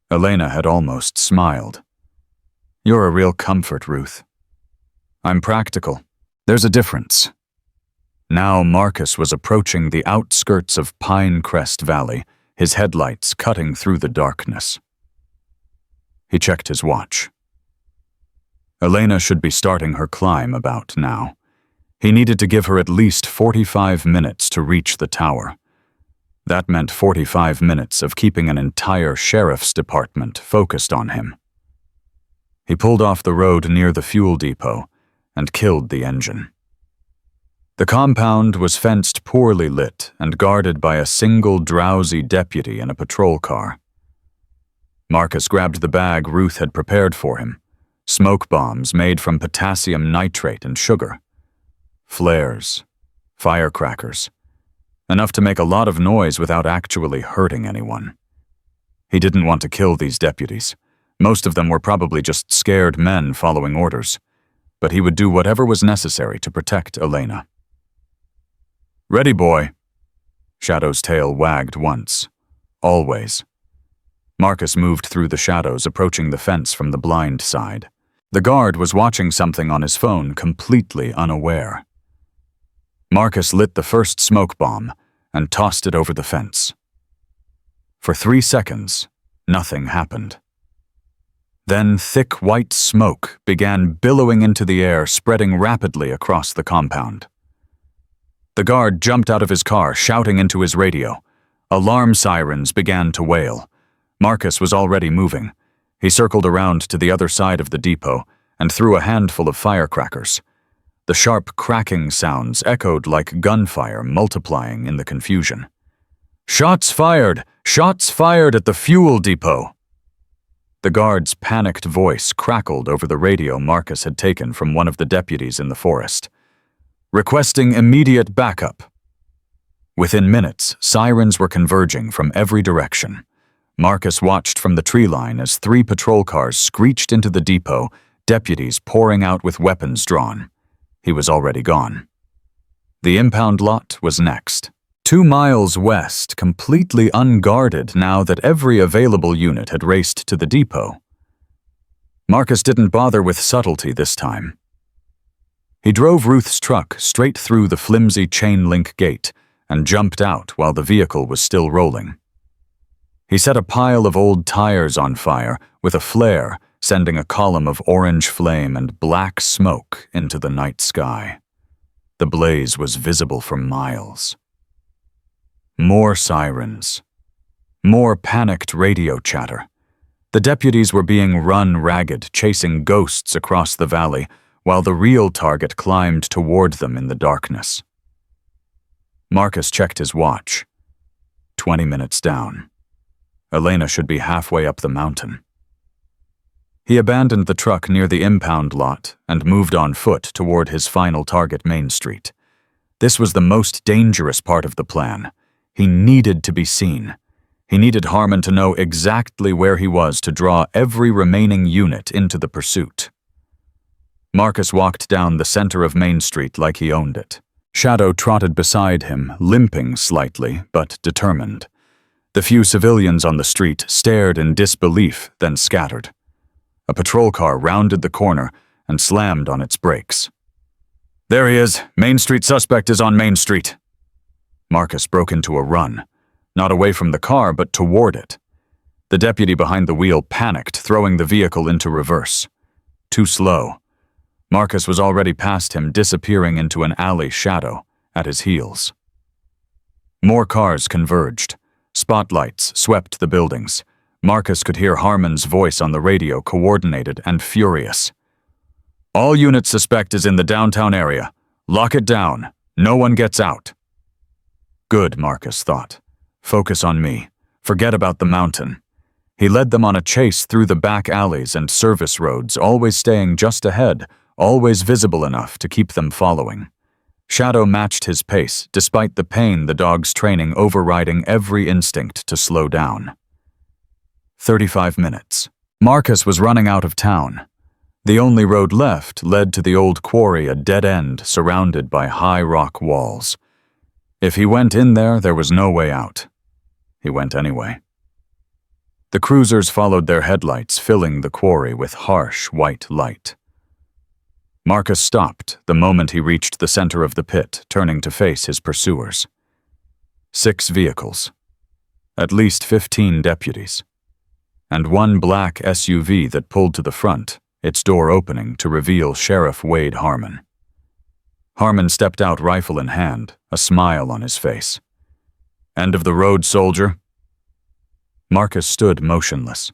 Elena had almost smiled. "You're a real comfort, Ruth." "I'm practical. There's a difference." Now Marcus was approaching the outskirts of Pinecrest Valley, his headlights cutting through the darkness. He checked his watch. Elena should be starting her climb about now. He needed to give her at least 45 minutes to reach the tower. That meant 45 minutes of keeping an entire sheriff's department focused on him. He pulled off the road near the fuel depot and killed the engine. The compound was fenced, poorly lit, and guarded by a single drowsy deputy in a patrol car. Marcus grabbed the bag Ruth had prepared for him: smoke bombs made from potassium nitrate and sugar. Flares, firecrackers, enough to make a lot of noise without actually hurting anyone. He didn't want to kill these deputies. Most of them were probably just scared men following orders, but he would do whatever was necessary to protect Elena. "Ready, boy." Shadow's tail wagged once. Always. Marcus moved through the shadows, approaching the fence from the blind side. The guard was watching something on his phone, completely unaware. Marcus lit the first smoke bomb and tossed it over the fence. For 3 seconds, nothing happened. Then thick white smoke began billowing into the air, spreading rapidly across the compound. The guard jumped out of his car, shouting into his radio. Alarm sirens began to wail. Marcus was already moving. He circled around to the other side of the depot and threw a handful of firecrackers. The sharp cracking sounds echoed like gunfire, multiplying in the confusion. "Shots fired! Shots fired at the fuel depot!" The guard's panicked voice crackled over the radio Marcus had taken from one of the deputies in the forest. "Requesting immediate backup." Within minutes, sirens were converging from every direction. Marcus watched from the tree line as 3 patrol cars screeched into the depot, deputies pouring out with weapons drawn. He was already gone. The impound lot was next. 2 miles west, completely unguarded now that every available unit had raced to the depot. Marcus didn't bother with subtlety this time. He drove Ruth's truck straight through the flimsy chain-link gate and jumped out while the vehicle was still rolling. He set a pile of old tires on fire with a flare, sending a column of orange flame and black smoke into the night sky. The blaze was visible for miles. More sirens. More panicked radio chatter. The deputies were being run ragged, chasing ghosts across the valley, while the real target climbed toward them in the darkness. Marcus checked his watch. 20 minutes down. Elena should be halfway up the mountain. He abandoned the truck near the impound lot and moved on foot toward his final target, Main Street. This was the most dangerous part of the plan. He needed to be seen. He needed Harmon to know exactly where he was to draw every remaining unit into the pursuit. Marcus walked down the center of Main Street like he owned it. Shadow trotted beside him, limping slightly, but determined. The few civilians on the street stared in disbelief, then scattered. A patrol car rounded the corner and slammed on its brakes. "There he is. Main Street suspect is on Main Street." Marcus broke into a run, not away from the car, but toward it. The deputy behind the wheel panicked, throwing the vehicle into reverse. Too slow. Marcus was already past him, disappearing into an alley shadow at his heels. More cars converged. Spotlights swept the buildings. Marcus could hear Harmon's voice on the radio, coordinated and furious. "All units suspect is in the downtown area. Lock it down. No one gets out." Good, Marcus thought. Focus on me. Forget about the mountain. He led them on a chase through the back alleys and service roads, always staying just ahead, always visible enough to keep them following. Shadow matched his pace, despite the pain the dog's training overriding every instinct to slow down. 35 minutes. Marcus was running out of town. The only road left led to the old quarry, a dead end surrounded by high rock walls. If he went in there was no way out. He went anyway. The cruisers followed their headlights, filling the quarry with harsh white light. Marcus stopped the moment he reached the center of the pit, turning to face his pursuers. 6 vehicles. At least 15 deputies. And one black SUV that pulled to the front, its door opening to reveal Sheriff Wade Harmon. Harmon stepped out, rifle in hand, a smile on his face. "End of the road, soldier." Marcus stood motionless.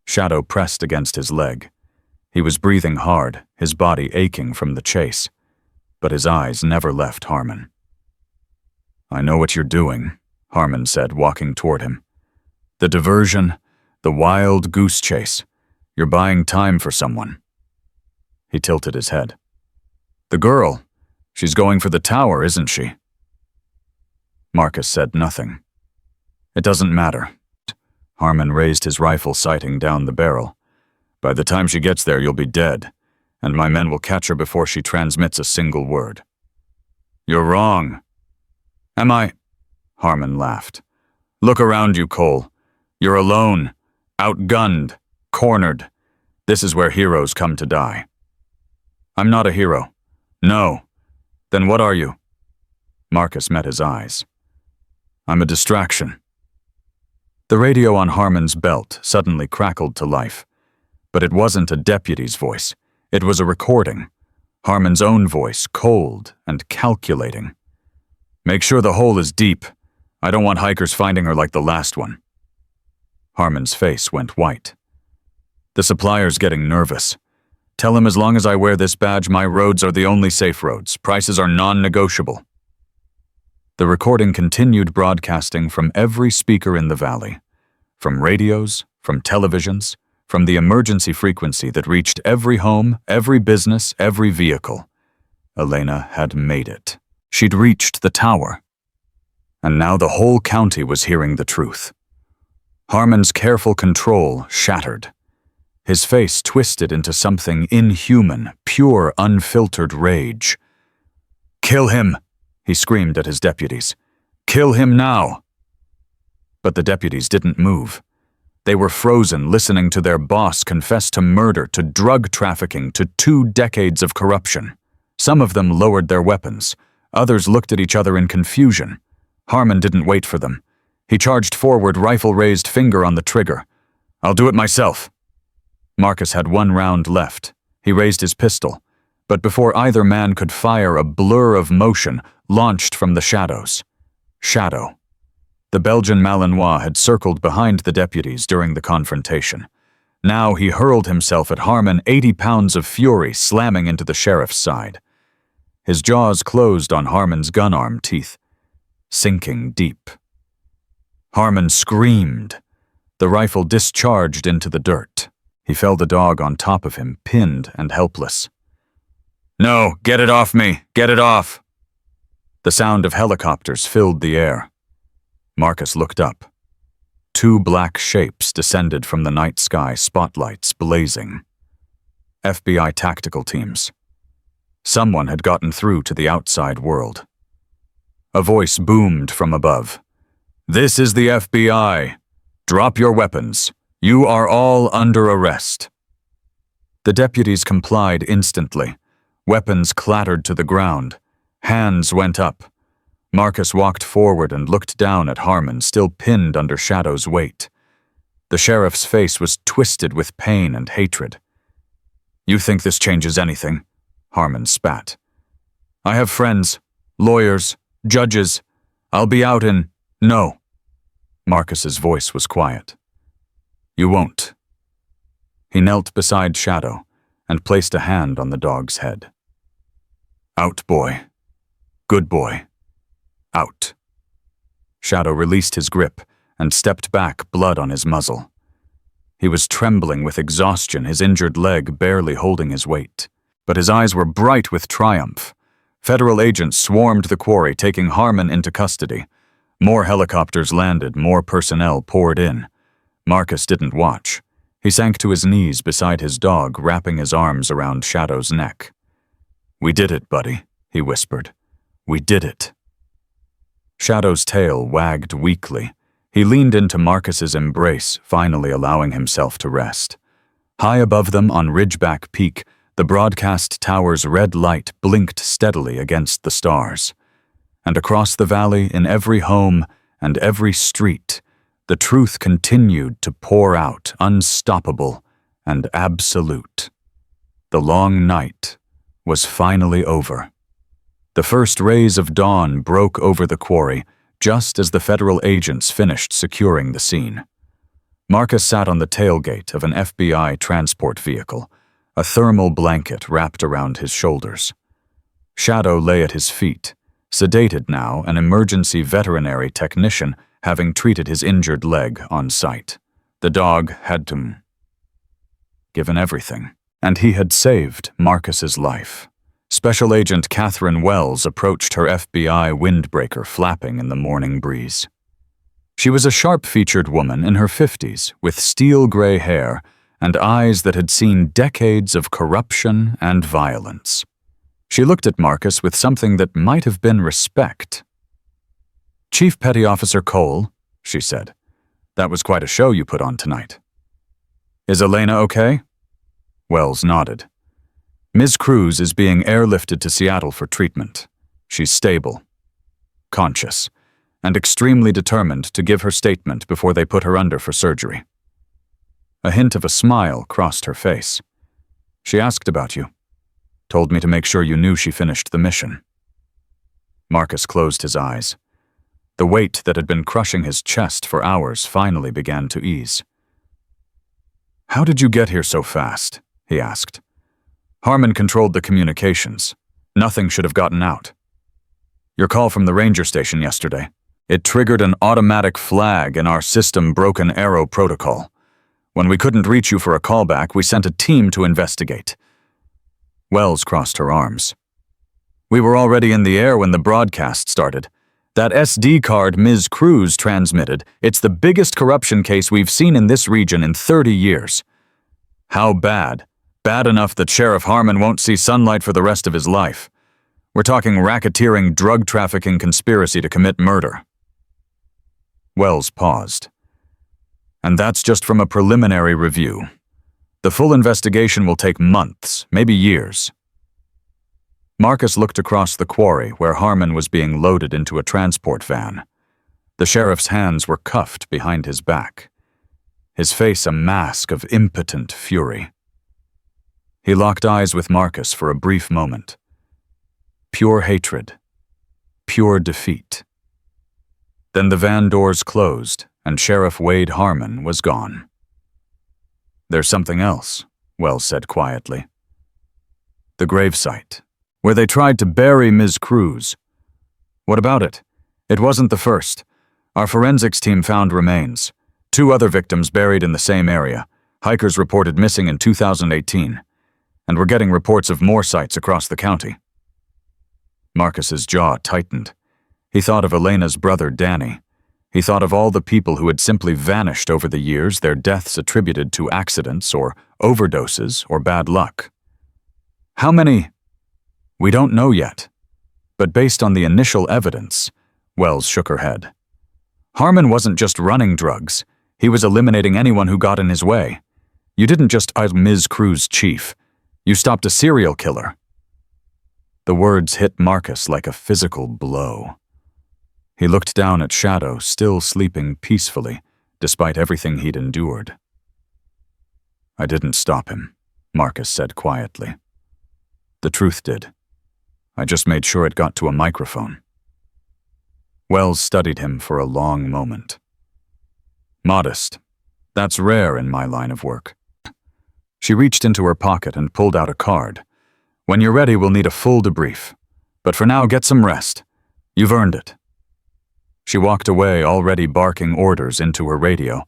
Shadow pressed against his leg. He was breathing hard, his body aching from the chase, but his eyes never left Harmon. "I know what you're doing," Harmon said, walking toward him. "The diversion, the wild goose chase. You're buying time for someone." He tilted his head. "The girl, she's going for the tower, isn't she?" Marcus said nothing. "It doesn't matter." Harmon raised his rifle, sighting down the barrel. "By the time she gets there, you'll be dead, and my men will catch her before she transmits a single word." "You're wrong." "Am I?" Harmon laughed. "Look around you, Cole. You're alone, outgunned, cornered. This is where heroes come to die." "I'm not a hero." "No. Then what are you?" Marcus met his eyes. "I'm a distraction." The radio on Harmon's belt suddenly crackled to life. But it wasn't a deputy's voice. It was a recording. Harmon's own voice, cold and calculating. "Make sure the hole is deep. I don't want hikers finding her like the last one." Harmon's face went white. "The supplier's getting nervous. Tell him as long as I wear this badge, my roads are the only safe roads. Prices are non-negotiable." The recording continued broadcasting from every speaker in the valley, from radios from televisions, from the emergency frequency that reached every home, every business, every vehicle. Elena had made it. She'd reached the tower. And now the whole county was hearing the truth. Harmon's careful control shattered. His face twisted into something inhuman, pure, unfiltered rage. "Kill him!" he screamed at his deputies. "Kill him now!" But the deputies didn't move. They were frozen, listening to their boss confess to murder, to drug trafficking, to 2 decades of corruption. Some of them lowered their weapons. Others looked at each other in confusion. Harmon didn't wait for them. He charged forward, rifle raised, finger on the trigger. "I'll do it myself." Marcus had 1 round left. He raised his pistol, but before either man could fire, a blur of motion launched from the shadows. Shadow. The Belgian Malinois had circled behind the deputies during the confrontation. Now he hurled himself at Harmon, 80 pounds of fury slamming into the sheriff's side. His jaws closed on Harmon's gun arm teeth, sinking deep. Harmon screamed. The rifle discharged into the dirt. He felt the dog on top of him, pinned and helpless. "No, get it off me! Get it off!" The sound of helicopters filled the air. Marcus looked up. 2 black shapes descended from the night sky, spotlights blazing. FBI tactical teams. Someone had gotten through to the outside world. A voice boomed from above. "This is the FBI. Drop your weapons. You are all under arrest." The deputies complied instantly. Weapons clattered to the ground. Hands went up. Marcus walked forward and looked down at Harmon, still pinned under Shadow's weight. The sheriff's face was twisted with pain and hatred. "You think this changes anything?" Harmon spat. "I have friends, lawyers, judges. I'll be out in—" "No." Marcus's voice was quiet. "You won't." He knelt beside Shadow and placed a hand on the dog's head. "Out, boy. Good boy. Out." Shadow released his grip and stepped back, blood on his muzzle. He was trembling with exhaustion, his injured leg barely holding his weight. But his eyes were bright with triumph. Federal agents swarmed the quarry, taking Harmon into custody. More helicopters landed, more personnel poured in. Marcus didn't watch. He sank to his knees beside his dog, wrapping his arms around Shadow's neck. "We did it, buddy," he whispered. "We did it." Shadow's tail wagged weakly. He leaned into Marcus's embrace, finally allowing himself to rest. High above them on Ridgeback Peak, the broadcast tower's red light blinked steadily against the stars. And across the valley, in every home and every street, the truth continued to pour out, unstoppable and absolute. The long night was finally over. The first rays of dawn broke over the quarry, just as the federal agents finished securing the scene. Marcus sat on the tailgate of an FBI transport vehicle, a thermal blanket wrapped around his shoulders. Shadow lay at his feet, sedated now, an emergency veterinary technician having treated his injured leg on site. The dog had given everything, and he had saved Marcus's life. Special Agent Catherine Wells approached her FBI windbreaker flapping in the morning breeze. She was a sharp-featured woman in her 50s with steel-gray hair and eyes that had seen decades of corruption and violence. She looked at Marcus with something that might have been respect. "Chief Petty Officer Cole," she said, "that was quite a show you put on tonight." "Is Elena okay?" Wells nodded. "Ms. Cruz is being airlifted to Seattle for treatment. She's stable, conscious, and extremely determined to give her statement before they put her under for surgery." A hint of a smile crossed her face. "She asked about you. Told me to make sure you knew she finished the mission." Marcus closed his eyes. The weight that had been crushing his chest for hours finally began to ease. "How did you get here so fast?" he asked. "Harmon controlled the communications. Nothing should have gotten out." "Your call from the ranger station yesterday. It triggered an automatic flag in our system broken arrow protocol. When we couldn't reach you for a callback, we sent a team to investigate." Wells crossed her arms. "We were already in the air when the broadcast started. That SD card Ms. Cruz transmitted, it's the biggest corruption case we've seen in this region in 30 years. How bad? Bad enough that Sheriff Harmon won't see sunlight for the rest of his life. We're talking racketeering, drug trafficking conspiracy to commit murder." Wells paused. "And that's just from a preliminary review. The full investigation will take months, maybe years." Marcus looked across the quarry where Harmon was being loaded into a transport van. The sheriff's hands were cuffed behind his back, his face a mask of impotent fury. He locked eyes with Marcus for a brief moment. Pure hatred, pure defeat. Then the van doors closed, and Sheriff Wade Harmon was gone. "There's something else," Wells said quietly. "The gravesite, where they tried to bury Ms. Cruz. What about it? It wasn't the first. Our forensics team found remains. 2 other victims buried in the same area. Hikers reported missing in 2018. And we're getting reports of more sites across the county." Marcus's jaw tightened. He thought of Elena's brother, Danny. He thought of all the people who had simply vanished over the years, their deaths attributed to accidents or overdoses or bad luck. "How many?" "We don't know yet. But based on the initial evidence," Wells shook her head. "Harmon wasn't just running drugs. He was eliminating anyone who got in his way. You didn't just Ms. Cruz chief. You stopped a serial killer." The words hit Marcus like a physical blow. He looked down at Shadow, still sleeping peacefully, despite everything he'd endured. "I didn't stop him," Marcus said quietly. "The truth did. I just made sure it got to a microphone." Wells studied him for a long moment. "Modest. That's rare in my line of work." She reached into her pocket and pulled out a card. "When you're ready, we'll need a full debrief. But for now, get some rest. You've earned it." She walked away, already barking orders into her radio.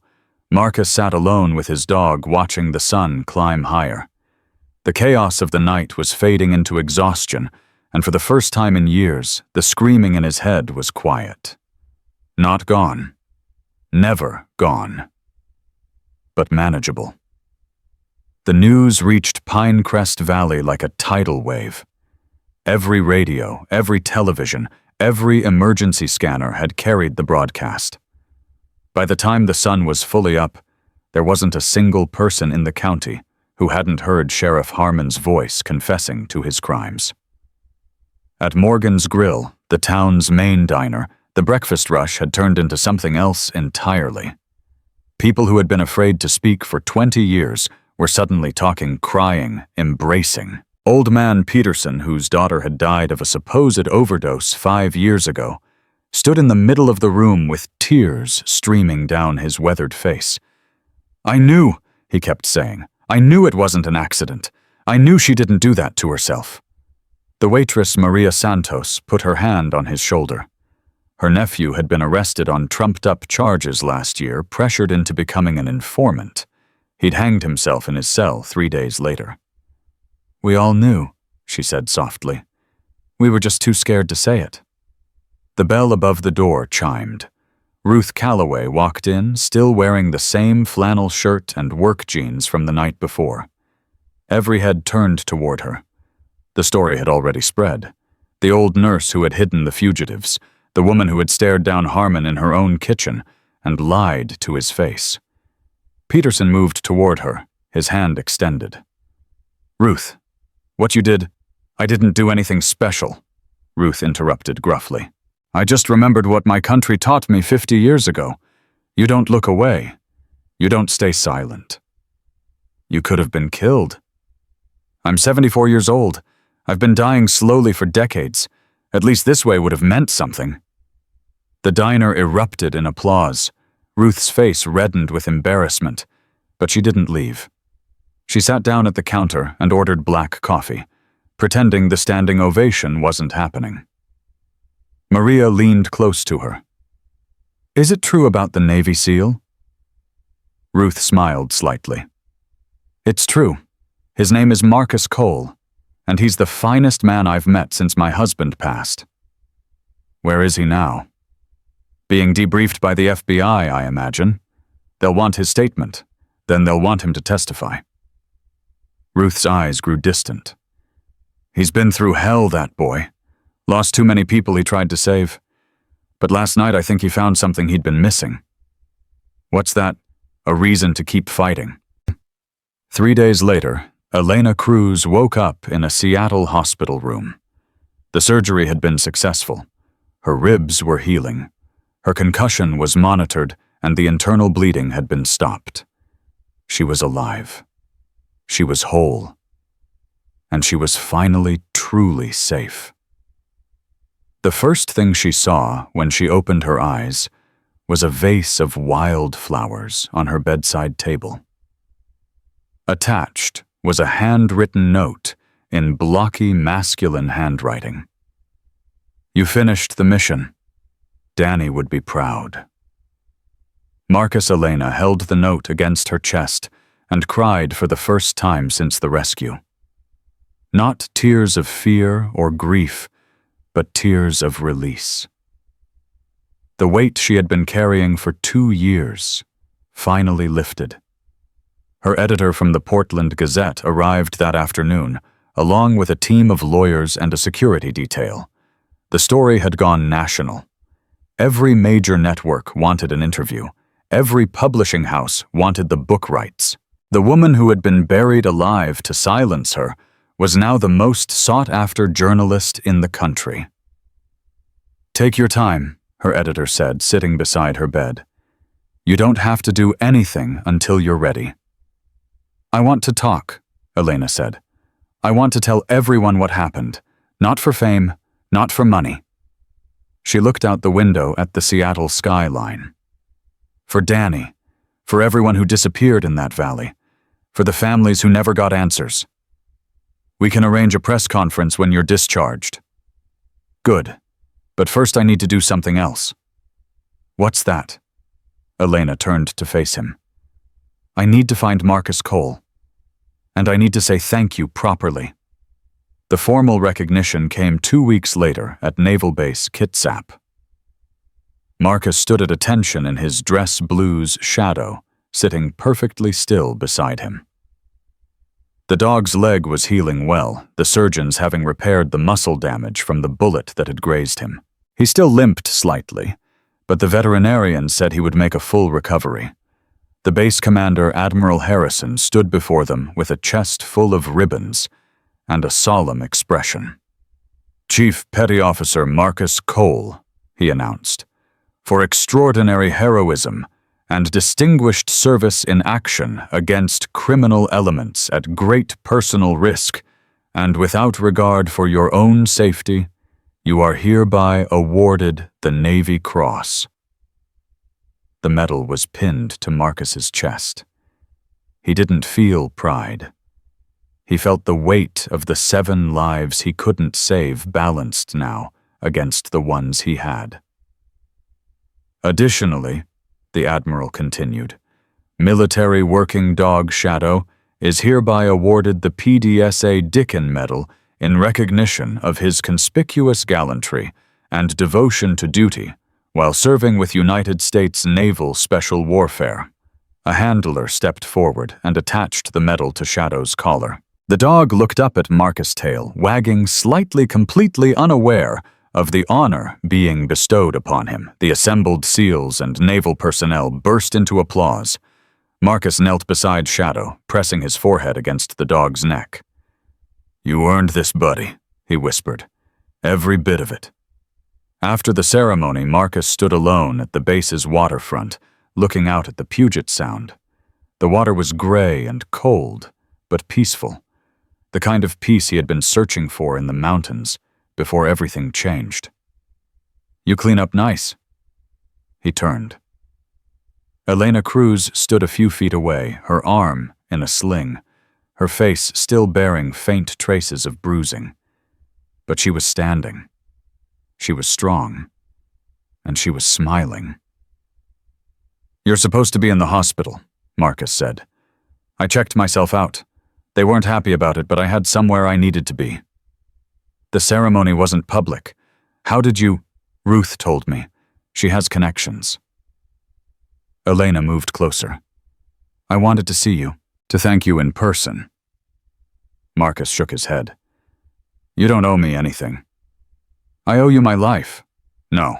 Marcus sat alone with his dog, watching the sun climb higher. The chaos of the night was fading into exhaustion, and for the first time in years, the screaming in his head was quiet. Not gone. Never gone. But manageable. The news reached Pinecrest Valley like a tidal wave. Every radio, every television, every emergency scanner had carried the broadcast. By the time the sun was fully up, there wasn't a single person in the county who hadn't heard Sheriff Harmon's voice confessing to his crimes. At Morgan's Grill, the town's main diner, the breakfast rush had turned into something else entirely. People who had been afraid to speak for 20 years were suddenly talking, crying, embracing. Old man Peterson, whose daughter had died of a supposed overdose 5 years ago, stood in the middle of the room with tears streaming down his weathered face. "I knew," he kept saying. "I knew it wasn't an accident. I knew she didn't do that to herself." The waitress Maria Santos put her hand on his shoulder. Her nephew had been arrested on trumped-up charges last year, pressured into becoming an informant. He'd hanged himself in his cell 3 days later. "We all knew," she said softly. "We were just too scared to say it." The bell above the door chimed. Ruth Calloway walked in, still wearing the same flannel shirt and work jeans from the night before. Every head turned toward her. The story had already spread. The old nurse who had hidden the fugitives, the woman who had stared down Harmon in her own kitchen and lied to his face. Peterson moved toward her, his hand extended. "Ruth, what you did, I didn't do anything special," Ruth interrupted gruffly. "I just remembered what my country taught me 50 years ago. You don't look away. You don't stay silent. You could have been killed. I'm 74 years old. I've been dying slowly for decades. At least this way would have meant something." The diner erupted in applause. Ruth's face reddened with embarrassment, but she didn't leave. She sat down at the counter and ordered black coffee, pretending the standing ovation wasn't happening. Maria leaned close to her. "Is it true about the Navy SEAL?" Ruth smiled slightly. It's true. His name is Marcus Cole, and he's the finest man I've met since my husband passed. Where is he now? Being debriefed by the FBI, I imagine. They'll want his statement. Then they'll want him to testify. Ruth's eyes grew distant. He's been through hell, that boy. Lost too many people he tried to save. But last night I think he found something he'd been missing. What's that? A reason to keep fighting. 3 days later, Elena Cruz woke up in a Seattle hospital room. The surgery had been successful. Her ribs were healing. Her concussion was monitored, and the internal bleeding had been stopped. She was alive. She was whole. And she was finally truly safe. The first thing she saw when she opened her eyes was a vase of wild flowers on her bedside table. Attached was a handwritten note in blocky masculine handwriting. You finished the mission. Danny would be proud. Marcus Elena held the note against her chest and cried for the first time since the rescue. Not tears of fear or grief, but tears of release. The weight she had been carrying for 2 years finally lifted. Her editor from the Portland Gazette arrived that afternoon, along with a team of lawyers and a security detail. The story had gone national. Every major network wanted an interview. Every publishing house wanted the book rights. The woman who had been buried alive to silence her was now the most sought-after journalist in the country. Take your time, her editor said, sitting beside her bed. You don't have to do anything until you're ready. I want to talk, Elena said. I want to tell everyone what happened, not for fame, not for money. She looked out the window at the Seattle skyline. For Danny, for everyone who disappeared in that valley, for the families who never got answers. We can arrange a press conference when you're discharged. Good, but first I need to do something else. What's that? Elena turned to face him. I need to find Marcus Cole. And I need to say thank you properly. The formal recognition came 2 weeks later at Naval Base Kitsap. Marcus stood at attention in his dress blues shadow, sitting perfectly still beside him. The dog's leg was healing well, the surgeons having repaired the muscle damage from the bullet that had grazed him. He still limped slightly, but the veterinarian said he would make a full recovery. The base commander, Admiral Harrison, stood before them with a chest full of ribbons and a solemn expression. Chief Petty Officer Marcus Cole, he announced, for extraordinary heroism and distinguished service in action against criminal elements at great personal risk and without regard for your own safety, you are hereby awarded the Navy Cross. The medal was pinned to Marcus's chest. He didn't feel pride. He felt the weight of the 7 lives he couldn't save balanced now against the ones he had. Additionally, the Admiral continued, Military Working Dog Shadow is hereby awarded the PDSA Dickin Medal in recognition of his conspicuous gallantry and devotion to duty while serving with United States Naval Special Warfare. A handler stepped forward and attached the medal to Shadow's collar. The dog looked up at Marcus' tail, wagging slightly completely unaware of the honor being bestowed upon him. The assembled SEALs and naval personnel burst into applause. Marcus knelt beside Shadow, pressing his forehead against the dog's neck. You earned this, buddy, he whispered. Every bit of it. After the ceremony, Marcus stood alone at the base's waterfront, looking out at the Puget Sound. The water was gray and cold, but peaceful. The kind of peace he had been searching for in the mountains before everything changed. You clean up nice. He turned. Elena Cruz stood a few feet away, her arm in a sling, her face still bearing faint traces of bruising. But she was standing. She was strong. And she was smiling. You're supposed to be in the hospital. Marcus said. I checked myself out. They weren't happy about it, but I had somewhere I needed to be. The ceremony wasn't public. How did you? Ruth told me. She has connections. Elena moved closer. I wanted to see you, to thank you in person. Marcus shook his head. You don't owe me anything. I owe you my life. No.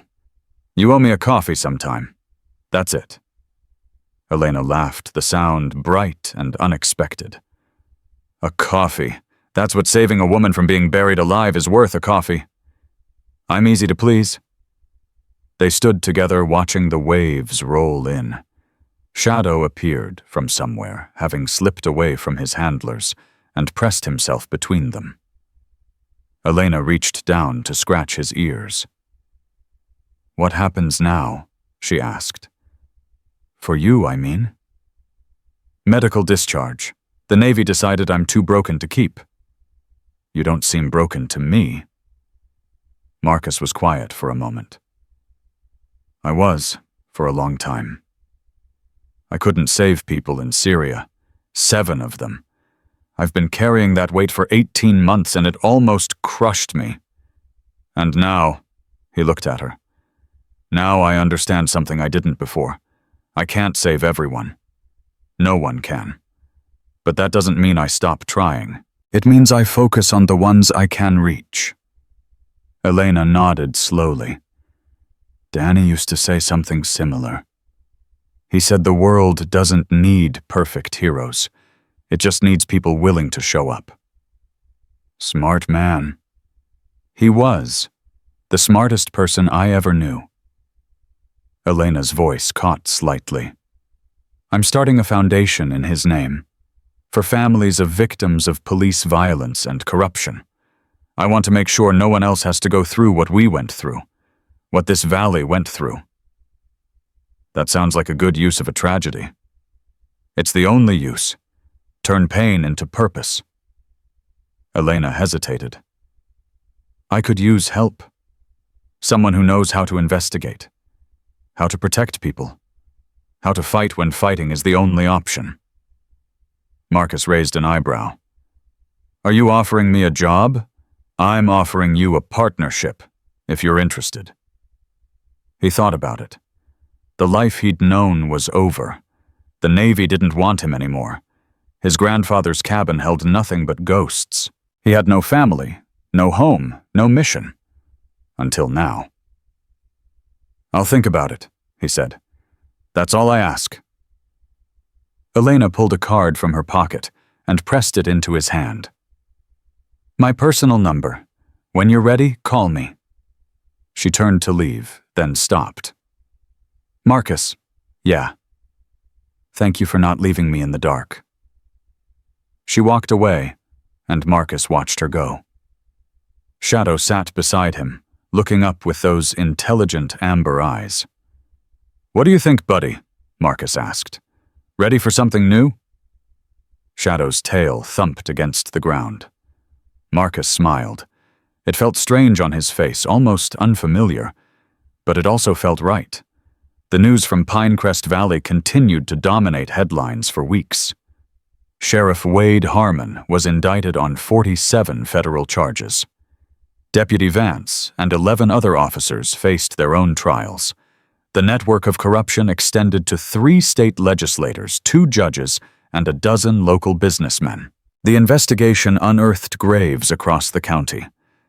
You owe me a coffee sometime. That's it. Elena laughed, the sound bright and unexpected. A coffee. That's what saving a woman from being buried alive is worth, a coffee. I'm easy to please. They stood together watching the waves roll in. Shadow appeared from somewhere, having slipped away from his handlers, and pressed himself between them. Elena reached down to scratch his ears. What happens now? She asked. For you, I mean. Medical discharge. The Navy decided I'm too broken to keep. You don't seem broken to me. Marcus was quiet for a moment. I was, for a long time. I couldn't save people in Syria. 7 of them. I've been carrying that weight for 18 months and it almost crushed me. And now, he looked at her. Now I understand something I didn't before. I can't save everyone. No one can. But that doesn't mean I stop trying. It means I focus on the ones I can reach. Elena nodded slowly. Danny used to say something similar. He said the world doesn't need perfect heroes. It just needs people willing to show up. Smart man. He was. The smartest person I ever knew. Elena's voice caught slightly. I'm starting a foundation in his name, for families of victims of police violence and corruption. I want to make sure no one else has to go through what we went through, what this valley went through. That sounds like a good use of a tragedy. It's the only use. Turn pain into purpose. Elena hesitated. I could use help. Someone who knows how to investigate, how to protect people, how to fight when fighting is the only option. Marcus raised an eyebrow. Are you offering me a job? I'm offering you a partnership, if you're interested. He thought about it. The life he'd known was over. The Navy didn't want him anymore. His grandfather's cabin held nothing but ghosts. He had no family, no home, no mission. Until now. I'll think about it, he said. That's all I ask. Elena pulled a card from her pocket and pressed it into his hand. My personal number. When you're ready, call me. She turned to leave, then stopped. Marcus. Yeah. Thank you for not leaving me in the dark. She walked away, and Marcus watched her go. Shadow sat beside him, looking up with those intelligent amber eyes. What do you think, buddy? Marcus asked. Ready for something new? Shadow's tail thumped against the ground. Marcus smiled. It felt strange on his face, almost unfamiliar, but it also felt right. The news from Pinecrest Valley continued to dominate headlines for weeks. Sheriff Wade Harmon was indicted on 47 federal charges. Deputy Vance and 11 other officers faced their own trials. The network of corruption extended to 3 state legislators, 2 judges, and a dozen local businessmen. The investigation unearthed graves across the county.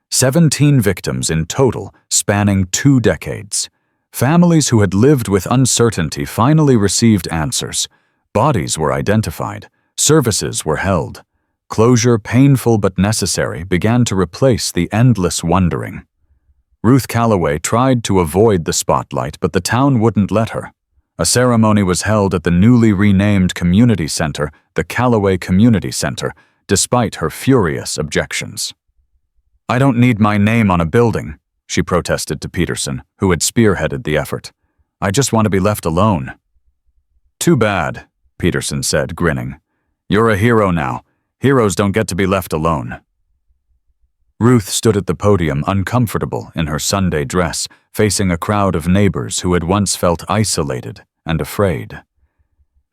17 victims in total, spanning 2 decades. Families who had lived with uncertainty finally received answers. Bodies were identified. Services were held. Closure, painful but necessary, began to replace the endless wondering. Ruth Calloway tried to avoid the spotlight, but the town wouldn't let her. A ceremony was held at the newly renamed community center, the Calloway Community Center, despite her furious objections. I don't need my name on a building, she protested to Peterson, who had spearheaded the effort. I just want to be left alone. Too bad, Peterson said, grinning. You're a hero now. Heroes don't get to be left alone. Ruth stood at the podium uncomfortable in her Sunday dress, facing a crowd of neighbors who had once felt isolated and afraid.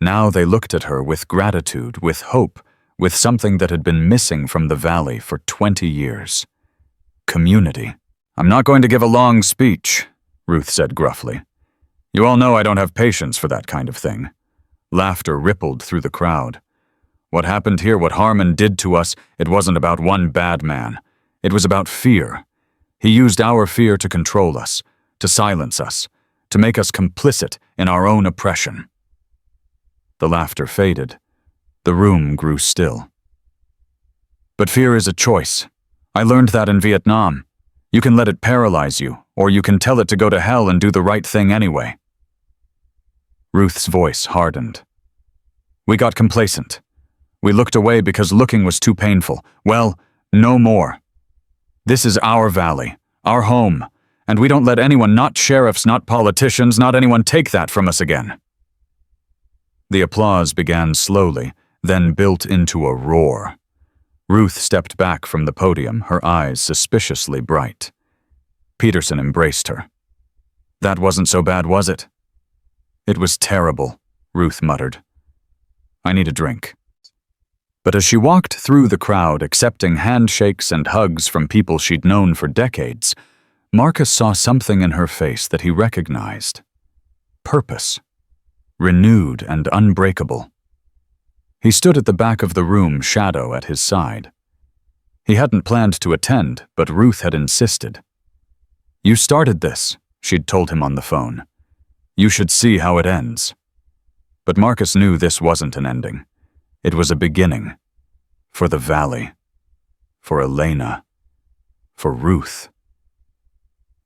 Now they looked at her with gratitude, with hope, with something that had been missing from the valley for 20 years. Community. "I'm not going to give a long speech," Ruth said gruffly. "You all know I don't have patience for that kind of thing." Laughter rippled through the crowd. What happened here, what Harmon did to us, it wasn't about one bad man. It was about fear. He used our fear to control us, to silence us, to make us complicit in our own oppression. The laughter faded. The room grew still. But fear is a choice. I learned that in Vietnam. You can let it paralyze you, or you can tell it to go to hell and do the right thing anyway. Ruth's voice hardened. We got complacent. We looked away because looking was too painful. Well, no more. This is our valley, our home, and we don't let anyone, not sheriffs, not politicians, not anyone take that from us again. The applause began slowly, then built into a roar. Ruth stepped back from the podium, her eyes suspiciously bright. Peterson embraced her. "That wasn't so bad, was it?" "It was terrible," Ruth muttered. "I need a drink." But as she walked through the crowd, accepting handshakes and hugs from people she'd known for decades, Marcus saw something in her face that he recognized. Purpose. Renewed and unbreakable. He stood at the back of the room, Shadow at his side. He hadn't planned to attend, but Ruth had insisted. "You started this," she'd told him on the phone. "You should see how it ends." But Marcus knew this wasn't an ending. It was a beginning. For the valley. For Elena. For Ruth.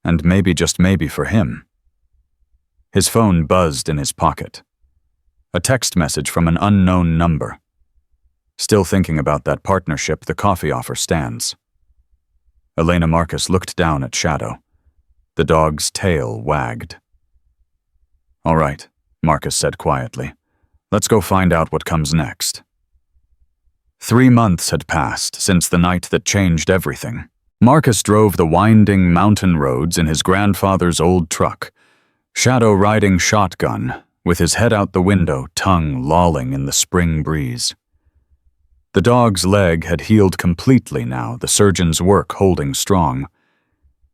And maybe, just maybe, for him. His phone buzzed in his pocket. A text message from an unknown number. "Still thinking about that partnership, the coffee offer stands." Elena Marcus looked down at Shadow. The dog's tail wagged. "All right," Marcus said quietly. "Let's go find out what comes next." 3 months had passed since the night that changed everything. Marcus drove the winding mountain roads in his grandfather's old truck, Shadow riding shotgun, with his head out the window, tongue lolling in the spring breeze. The dog's leg had healed completely now, the surgeon's work holding strong.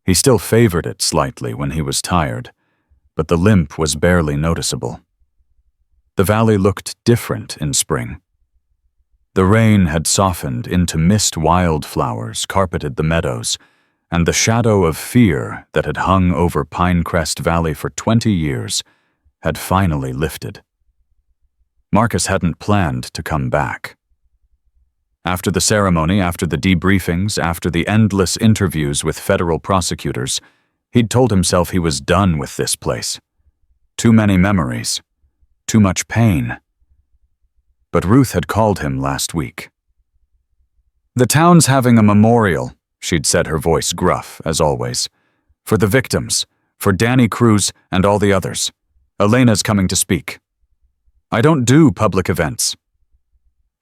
He still favored it slightly when he was tired, but the limp was barely noticeable. The valley looked different in spring. The rain had softened into mist wildflowers, carpeted the meadows, and the shadow of fear that had hung over Pinecrest Valley for 20 years had finally lifted. Marcus hadn't planned to come back. After the ceremony, after the debriefings, after the endless interviews with federal prosecutors, he'd told himself he was done with this place. Too many memories. Too much pain. But Ruth had called him last week. "The town's having a memorial," she'd said, her voice gruff, as always. "For the victims, for Danny Cruz and all the others. Elena's coming to speak. I don't do public events.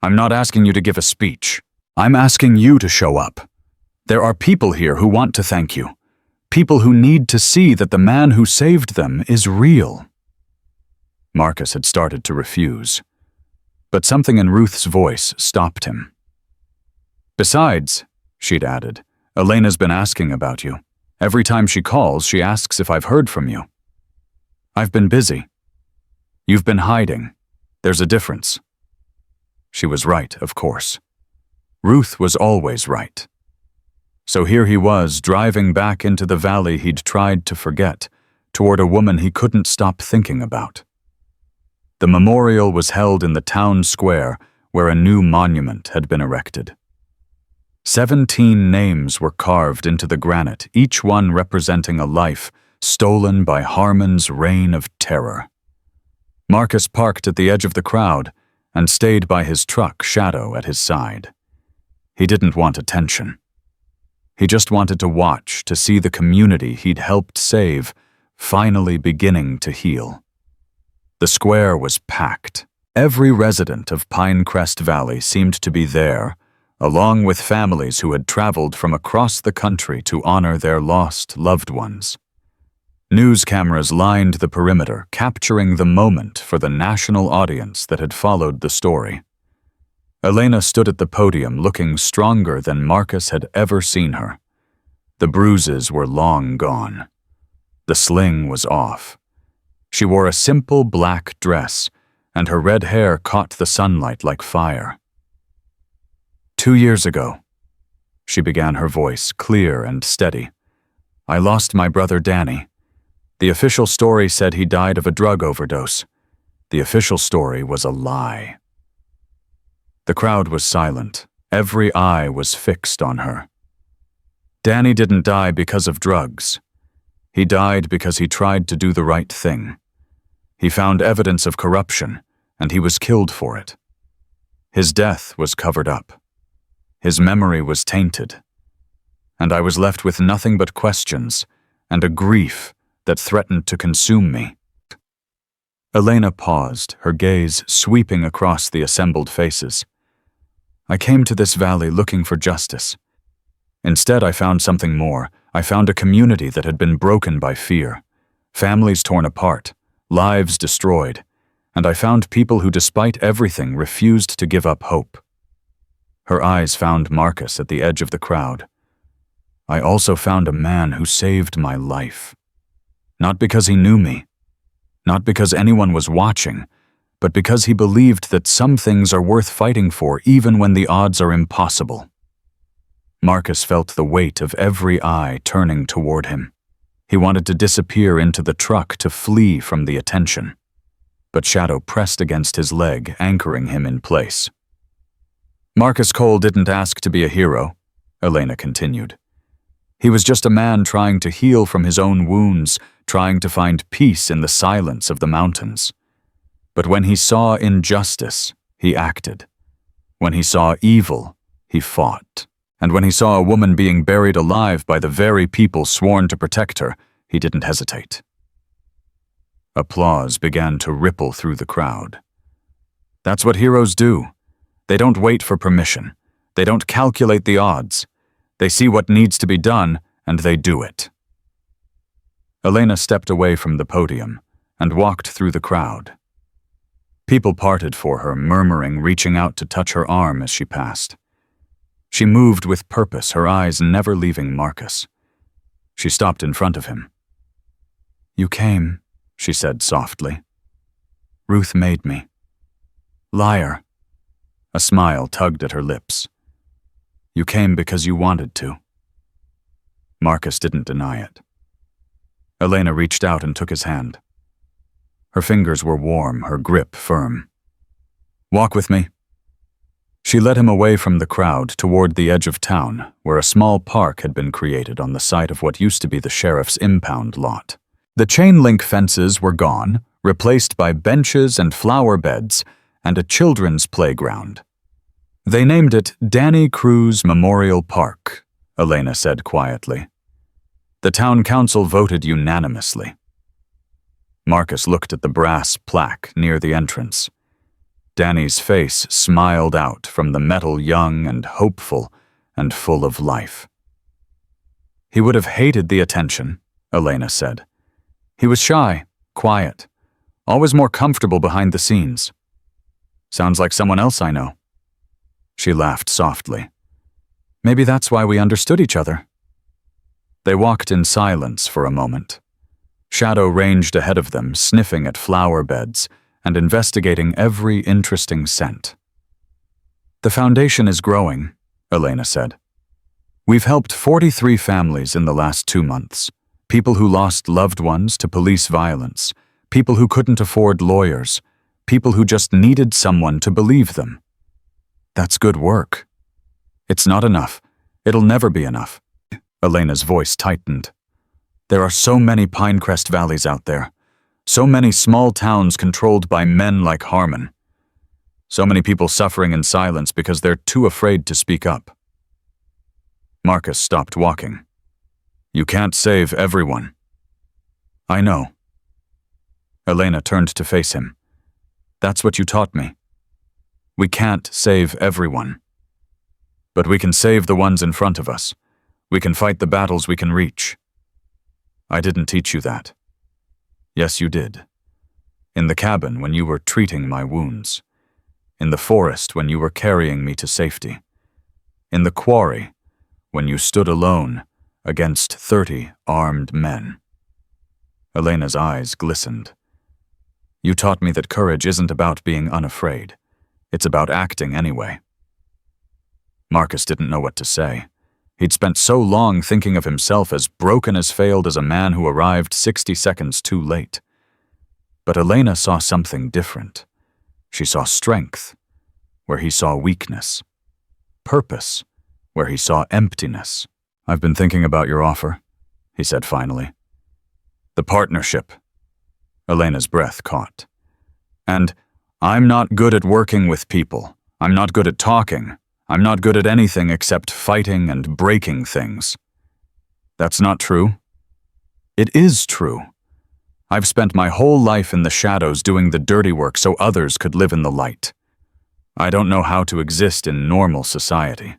I'm not asking you to give a speech. I'm asking you to show up. There are people here who want to thank you. People who need to see that the man who saved them is real." Marcus had started to refuse, but something in Ruth's voice stopped him. "Besides," she'd added, "Elena's been asking about you. Every time she calls, she asks if I've heard from you. I've been busy. You've been hiding. There's a difference." She was right, of course. Ruth was always right. So here he was, driving back into the valley he'd tried to forget, toward a woman he couldn't stop thinking about. The memorial was held in the town square, where a new monument had been erected. 17 names were carved into the granite, each one representing a life stolen by Harmon's reign of terror. Marcus parked at the edge of the crowd and stayed by his truck, Shadow at his side. He didn't want attention. He just wanted to watch, to see the community he'd helped save finally beginning to heal. The square was packed. Every resident of Pinecrest Valley seemed to be there, along with families who had traveled from across the country to honor their lost loved ones. News cameras lined the perimeter, capturing the moment for the national audience that had followed the story. Elena stood at the podium looking stronger than Marcus had ever seen her. The bruises were long gone. The sling was off. She wore a simple black dress, and her red hair caught the sunlight like fire. 2 years ago, she began, her voice clear and steady, I lost my brother Danny. The official story said he died of a drug overdose. The official story was a lie. The crowd was silent. Every eye was fixed on her. Danny didn't die because of drugs. He died because he tried to do the right thing. He found evidence of corruption, and he was killed for it. His death was covered up. His memory was tainted. And I was left with nothing but questions and a grief that threatened to consume me. Elena paused, her gaze sweeping across the assembled faces. I came to this valley looking for justice. Instead, I found something more. I found a community that had been broken by fear, families torn apart, lives destroyed, and I found people who, despite everything, refused to give up hope. Her eyes found Marcus at the edge of the crowd. I also found a man who saved my life. Not because he knew me, not because anyone was watching, but because he believed that some things are worth fighting for even when the odds are impossible. Marcus felt the weight of every eye turning toward him. He wanted to disappear into the truck to flee from the attention, but Shadow pressed against his leg, anchoring him in place. Marcus Cole didn't ask to be a hero, Elena continued. He was just a man trying to heal from his own wounds, trying to find peace in the silence of the mountains. But when he saw injustice, he acted. When he saw evil, he fought. And when he saw a woman being buried alive by the very people sworn to protect her, he didn't hesitate. Applause began to ripple through the crowd. That's what heroes do. They don't wait for permission. They don't calculate the odds. They see what needs to be done, and they do it. Elena stepped away from the podium and walked through the crowd. People parted for her, murmuring, reaching out to touch her arm as she passed. She moved with purpose, her eyes never leaving Marcus. She stopped in front of him. You came, she said softly. Ruth made me. Liar. A smile tugged at her lips. You came because you wanted to. Marcus didn't deny it. Elena reached out and took his hand. Her fingers were warm, her grip firm. Walk with me. She led him away from the crowd toward the edge of town, where a small park had been created on the site of what used to be the sheriff's impound lot. The chain-link fences were gone, replaced by benches and flower beds and a children's playground. They named it Danny Cruz Memorial Park, Elena said quietly. The town council voted unanimously. Marcus looked at the brass plaque near the entrance. Danny's face smiled out from the metal, young and hopeful and full of life. He would have hated the attention, Elena said. He was shy, quiet, always more comfortable behind the scenes. Sounds like someone else I know. She laughed softly. Maybe that's why we understood each other. They walked in silence for a moment. Shadow ranged ahead of them, sniffing at flower beds and investigating every interesting scent. The foundation is growing, Elena said. We've helped 43 families in the last 2 months. People who lost loved ones to police violence, people who couldn't afford lawyers, people who just needed someone to believe them. That's good work. It's not enough. It'll never be enough. Elena's voice tightened. There are so many Pinecrest valleys out there. So many small towns controlled by men like Harmon. So many people suffering in silence because they're too afraid to speak up. Marcus stopped walking. You can't save everyone. I know. Elena turned to face him. That's what you taught me. We can't save everyone. But we can save the ones in front of us. We can fight the battles we can reach. I didn't teach you that. Yes, you did. In the cabin when you were treating my wounds. In the forest when you were carrying me to safety. In the quarry when you stood alone against 30 armed men. Elena's eyes glistened. You taught me that courage isn't about being unafraid. It's about acting anyway. Marcus didn't know what to say. He'd spent so long thinking of himself as broken as failed as a man who arrived 60 seconds too late. But Elena saw something different. She saw strength, where he saw weakness. Purpose, where he saw emptiness. I've been thinking about your offer, he said finally. The partnership. Elena's breath caught. And I'm not good at working with people. I'm not good at talking. I'm not good at anything except fighting and breaking things. That's not true. It is true. I've spent my whole life in the shadows doing the dirty work so others could live in the light. I don't know how to exist in normal society.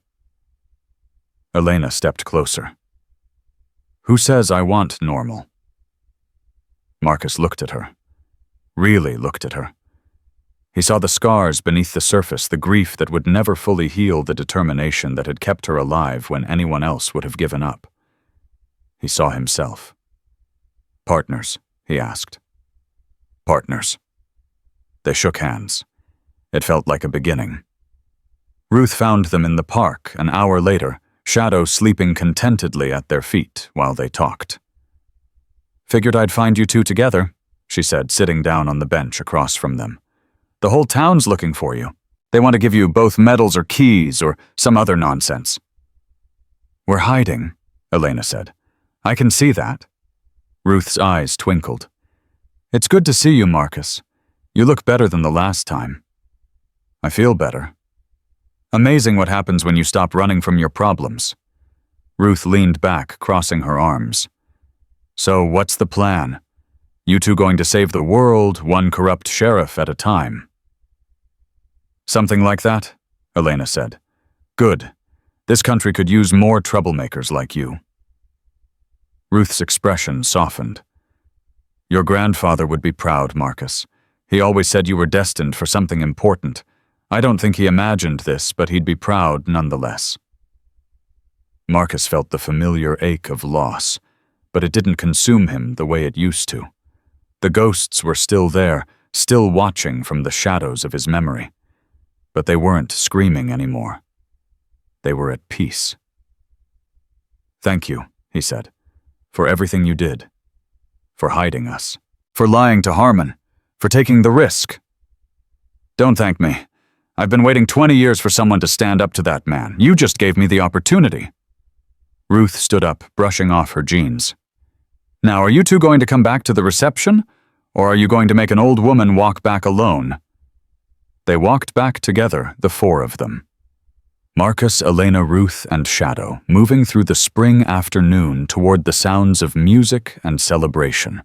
Elena stepped closer. Who says I want normal? Marcus looked at her. Really looked at her. He saw the scars beneath the surface, the grief that would never fully heal, the determination that had kept her alive when anyone else would have given up. He saw himself. Partners, he asked. Partners. They shook hands. It felt like a beginning. Ruth found them in the park an hour later, Shadow sleeping contentedly at their feet while they talked. Figured I'd find you two together, she said, sitting down on the bench across from them. The whole town's looking for you. They want to give you both medals or keys or some other nonsense. We're hiding, Elena said. I can see that. Ruth's eyes twinkled. It's good to see you, Marcus. You look better than the last time. I feel better. Amazing what happens when you stop running from your problems. Ruth leaned back, crossing her arms. So what's the plan? You two going to save the world, one corrupt sheriff at a time? Something like that, Elena said. Good. This country could use more troublemakers like you. Ruth's expression softened. Your grandfather would be proud, Marcus. He always said you were destined for something important. I don't think he imagined this, but he'd be proud nonetheless. Marcus felt the familiar ache of loss, but it didn't consume him the way it used to. The ghosts were still there, still watching from the shadows of his memory. But they weren't screaming anymore. They were at peace. Thank you, he said, for everything you did. For hiding us. For lying to Harmon. For taking the risk. Don't thank me. I've been waiting 20 years for someone to stand up to that man. You just gave me the opportunity. Ruth stood up, brushing off her jeans. Now, are you two going to come back to the reception, or are you going to make an old woman walk back alone? They walked back together, the four of them. Marcus, Elena, Ruth, and Shadow, moving through the spring afternoon toward the sounds of music and celebration.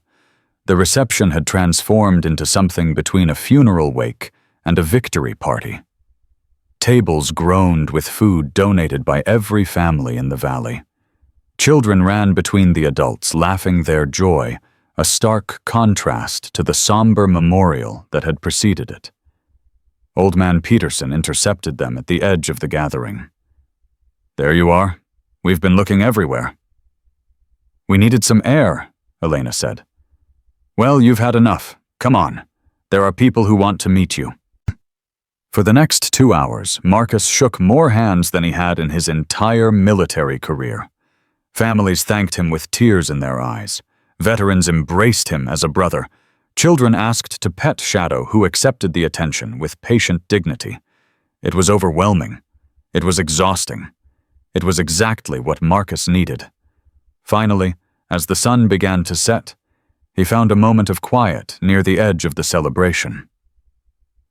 The reception had transformed into something between a funeral wake and a victory party. Tables groaned with food donated by every family in the valley. Children ran between the adults, laughing their joy, a stark contrast to the somber memorial that had preceded it. Old Man Peterson intercepted them at the edge of the gathering. There you are. We've been looking everywhere. We needed some air, Elena said. Well, you've had enough. Come on. There are people who want to meet you. For the next 2 hours, Marcus shook more hands than he had in his entire military career. Families thanked him with tears in their eyes. Veterans embraced him as a brother. Children asked to pet Shadow, who accepted the attention with patient dignity. It was overwhelming. It was exhausting. It was exactly what Marcus needed. Finally, as the sun began to set, he found a moment of quiet near the edge of the celebration.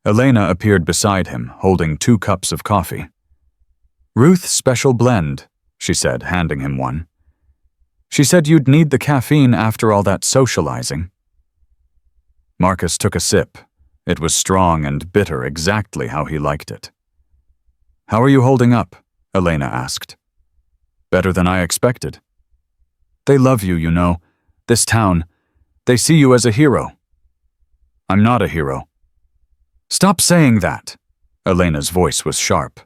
Elena appeared beside him, holding 2 cups of coffee. Ruth's special blend, she said, handing him one. She said you'd need the caffeine after all that socializing. Marcus took a sip. It was strong and bitter, exactly how he liked it. How are you holding up? Elena asked. Better than I expected. They love you, you know. This town. They see you as a hero. I'm not a hero. Stop saying that. Elena's voice was sharp.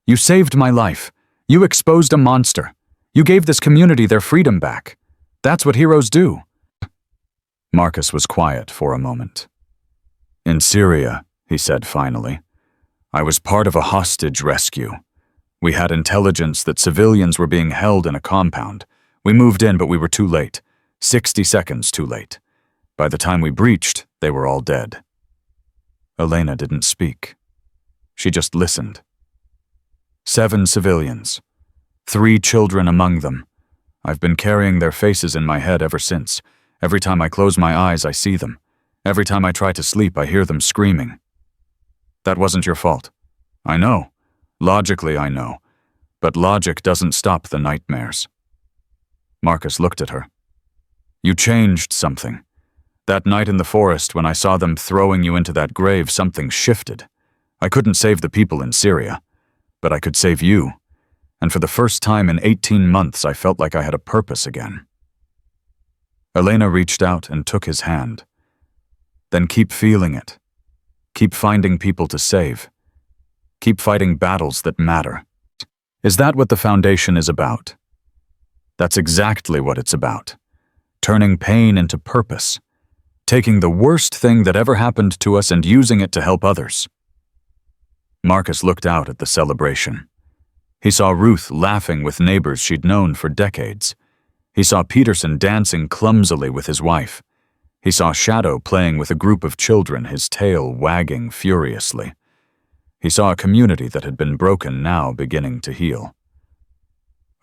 You saved my life. You exposed a monster. You gave this community their freedom back. That's what heroes do. Marcus was quiet for a moment. In Syria, he said finally, I was part of a hostage rescue. We had intelligence that civilians were being held in a compound. We moved in, but we were too late. 60 seconds too late. By the time we breached, they were all dead. Elena didn't speak. She just listened. 7 civilians. 3 children among them. I've been carrying their faces in my head ever since. Every time I close my eyes, I see them. Every time I try to sleep, I hear them screaming. That wasn't your fault. I know. Logically, I know. But logic doesn't stop the nightmares. Marcus looked at her. You changed something. That night in the forest, when I saw them throwing you into that grave, something shifted. I couldn't save the people in Syria, but I could save you. And for the first time in 18 months, I felt like I had a purpose again. Elena reached out and took his hand. Then keep feeling it. Keep finding people to save. Keep fighting battles that matter. Is that what the Foundation is about? That's exactly what it's about. Turning pain into purpose. Taking the worst thing that ever happened to us and using it to help others. Marcus looked out at the celebration. He saw Ruth laughing with neighbors she'd known for decades. He saw Peterson dancing clumsily with his wife. He saw Shadow playing with a group of children, his tail wagging furiously. He saw a community that had been broken now beginning to heal.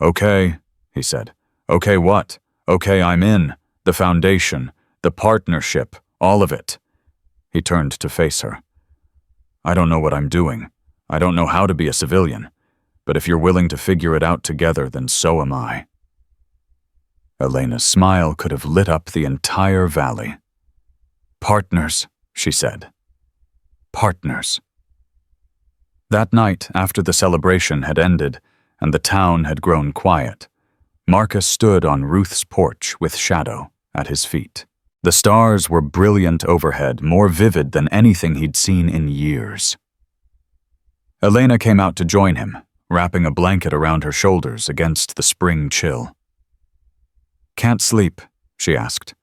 Okay, he said. Okay what? Okay, I'm in. The Foundation, the partnership, all of it. He turned to face her. I don't know what I'm doing. I don't know how to be a civilian. But if you're willing to figure it out together, then so am I. Elena's smile could have lit up the entire valley. Partners, she said. Partners. That night, after the celebration had ended and the town had grown quiet, Marcus stood on Ruth's porch with Shadow at his feet. The stars were brilliant overhead, more vivid than anything he'd seen in years. Elena came out to join him, wrapping a blanket around her shoulders against the spring chill. Can't sleep, she asked.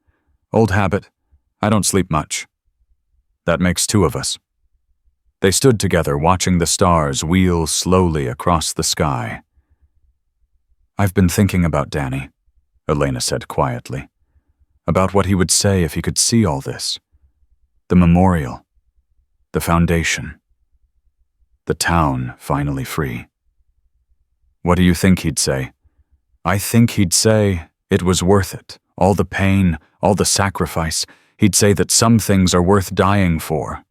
Old habit. I don't sleep much. That makes 2 of us. They stood together, watching the stars wheel slowly across the sky. I've been thinking about Danny, Elena said quietly. About what he would say if he could see all this. The memorial. The Foundation. The town finally free. What do you think he'd say? I think he'd say it was worth it. All the pain, all the sacrifice. He'd say that some things are worth dying for.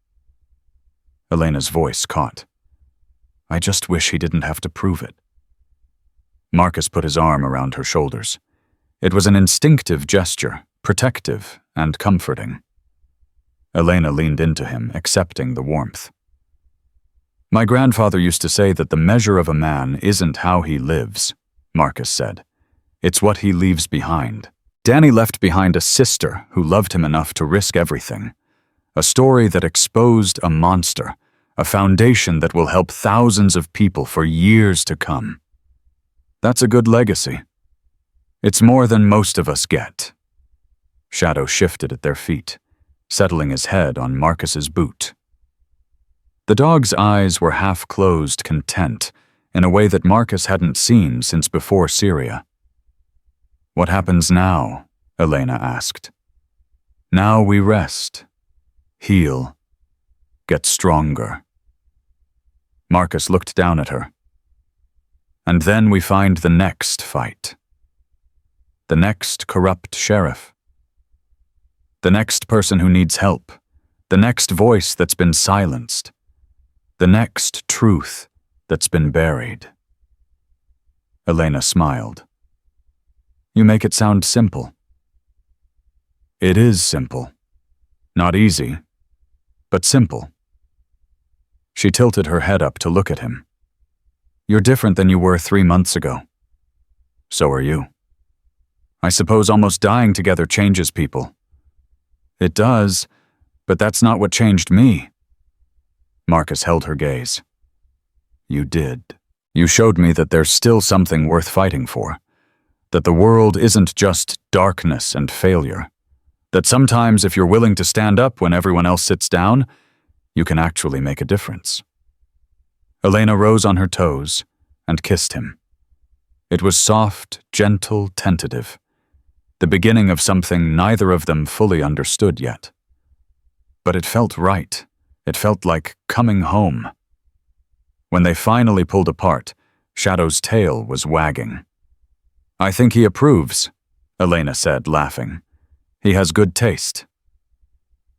Elena's voice caught. I just wish he didn't have to prove it. Marcus put his arm around her shoulders. It was an instinctive gesture, protective and comforting. Elena leaned into him, accepting the warmth. My grandfather used to say that the measure of a man isn't how he lives, Marcus said. It's what he leaves behind. Danny left behind a sister who loved him enough to risk everything. A story that exposed a monster, a foundation that will help thousands of people for years to come. That's a good legacy. It's more than most of us get. Shadow shifted at their feet, settling his head on Marcus's boot. The dog's eyes were half-closed content, in a way that Marcus hadn't seen since before Syria. What happens now? Elena asked. Now we rest, heal, get stronger. Marcus looked down at her. And then we find the next fight. The next corrupt sheriff. The next person who needs help. The next voice that's been silenced. The next truth that's been buried. Elena smiled. You make it sound simple. It is simple. Not easy, but simple. She tilted her head up to look at him. You're different than you were 3 months ago. So are you. I suppose almost dying together changes people. It does, but that's not what changed me. Marcus held her gaze. You did. You showed me that there's still something worth fighting for. That the world isn't just darkness and failure. That sometimes if you're willing to stand up when everyone else sits down, you can actually make a difference. Elena rose on her toes and kissed him. It was soft, gentle, tentative. The beginning of something neither of them fully understood yet. But it felt right. It felt like coming home. When they finally pulled apart, Shadow's tail was wagging. I think he approves, Elena said, laughing. He has good taste.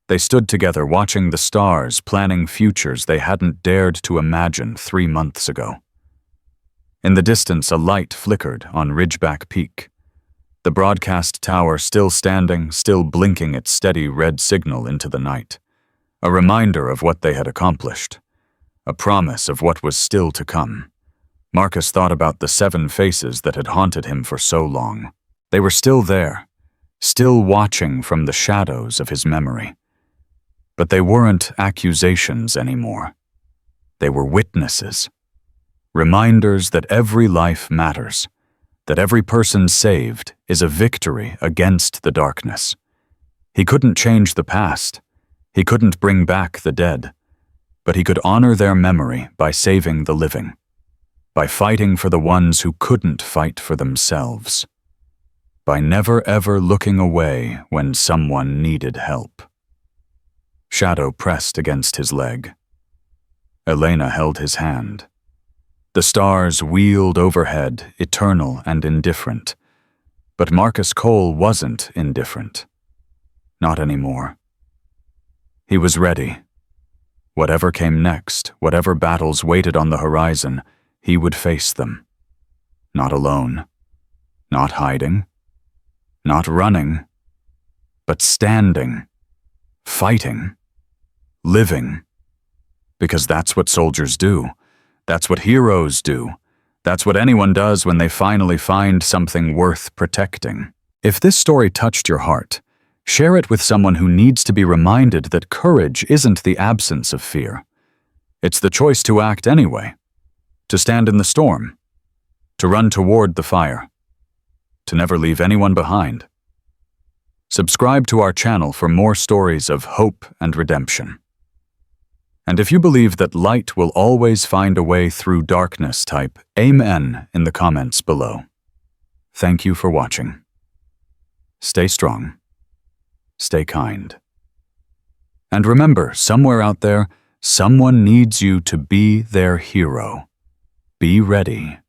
They stood together watching the stars, planning futures they hadn't dared to imagine 3 months ago. In the distance, a light flickered on Ridgeback Peak. The broadcast tower still standing, still blinking its steady red signal into the night. A reminder of what they had accomplished. A promise of what was still to come. Marcus thought about the 7 faces that had haunted him for so long. They were still there, still watching from the shadows of his memory. But they weren't accusations anymore. They were witnesses. Reminders that every life matters, that every person saved is a victory against the darkness. He couldn't change the past. He couldn't bring back the dead. But he could honor their memory by saving the living, by fighting for the ones who couldn't fight for themselves, by never ever looking away when someone needed help. Shadow pressed against his leg. Elena held his hand. The stars wheeled overhead, eternal and indifferent. But Marcus Cole wasn't indifferent. Not anymore. He was ready. Whatever came next, whatever battles waited on the horizon, he would face them. Not alone. Not hiding. Not running. But standing. Fighting. Living. Because that's what soldiers do. That's what heroes do. That's what anyone does when they finally find something worth protecting. If this story touched your heart, share it with someone who needs to be reminded that courage isn't the absence of fear. It's the choice to act anyway. To stand in the storm. To run toward the fire. To never leave anyone behind. Subscribe to our channel for more stories of hope and redemption. And if you believe that light will always find a way through darkness, type Amen in the comments below. Thank you for watching. Stay strong. Stay kind. And remember, somewhere out there, someone needs you to be their hero. Be ready.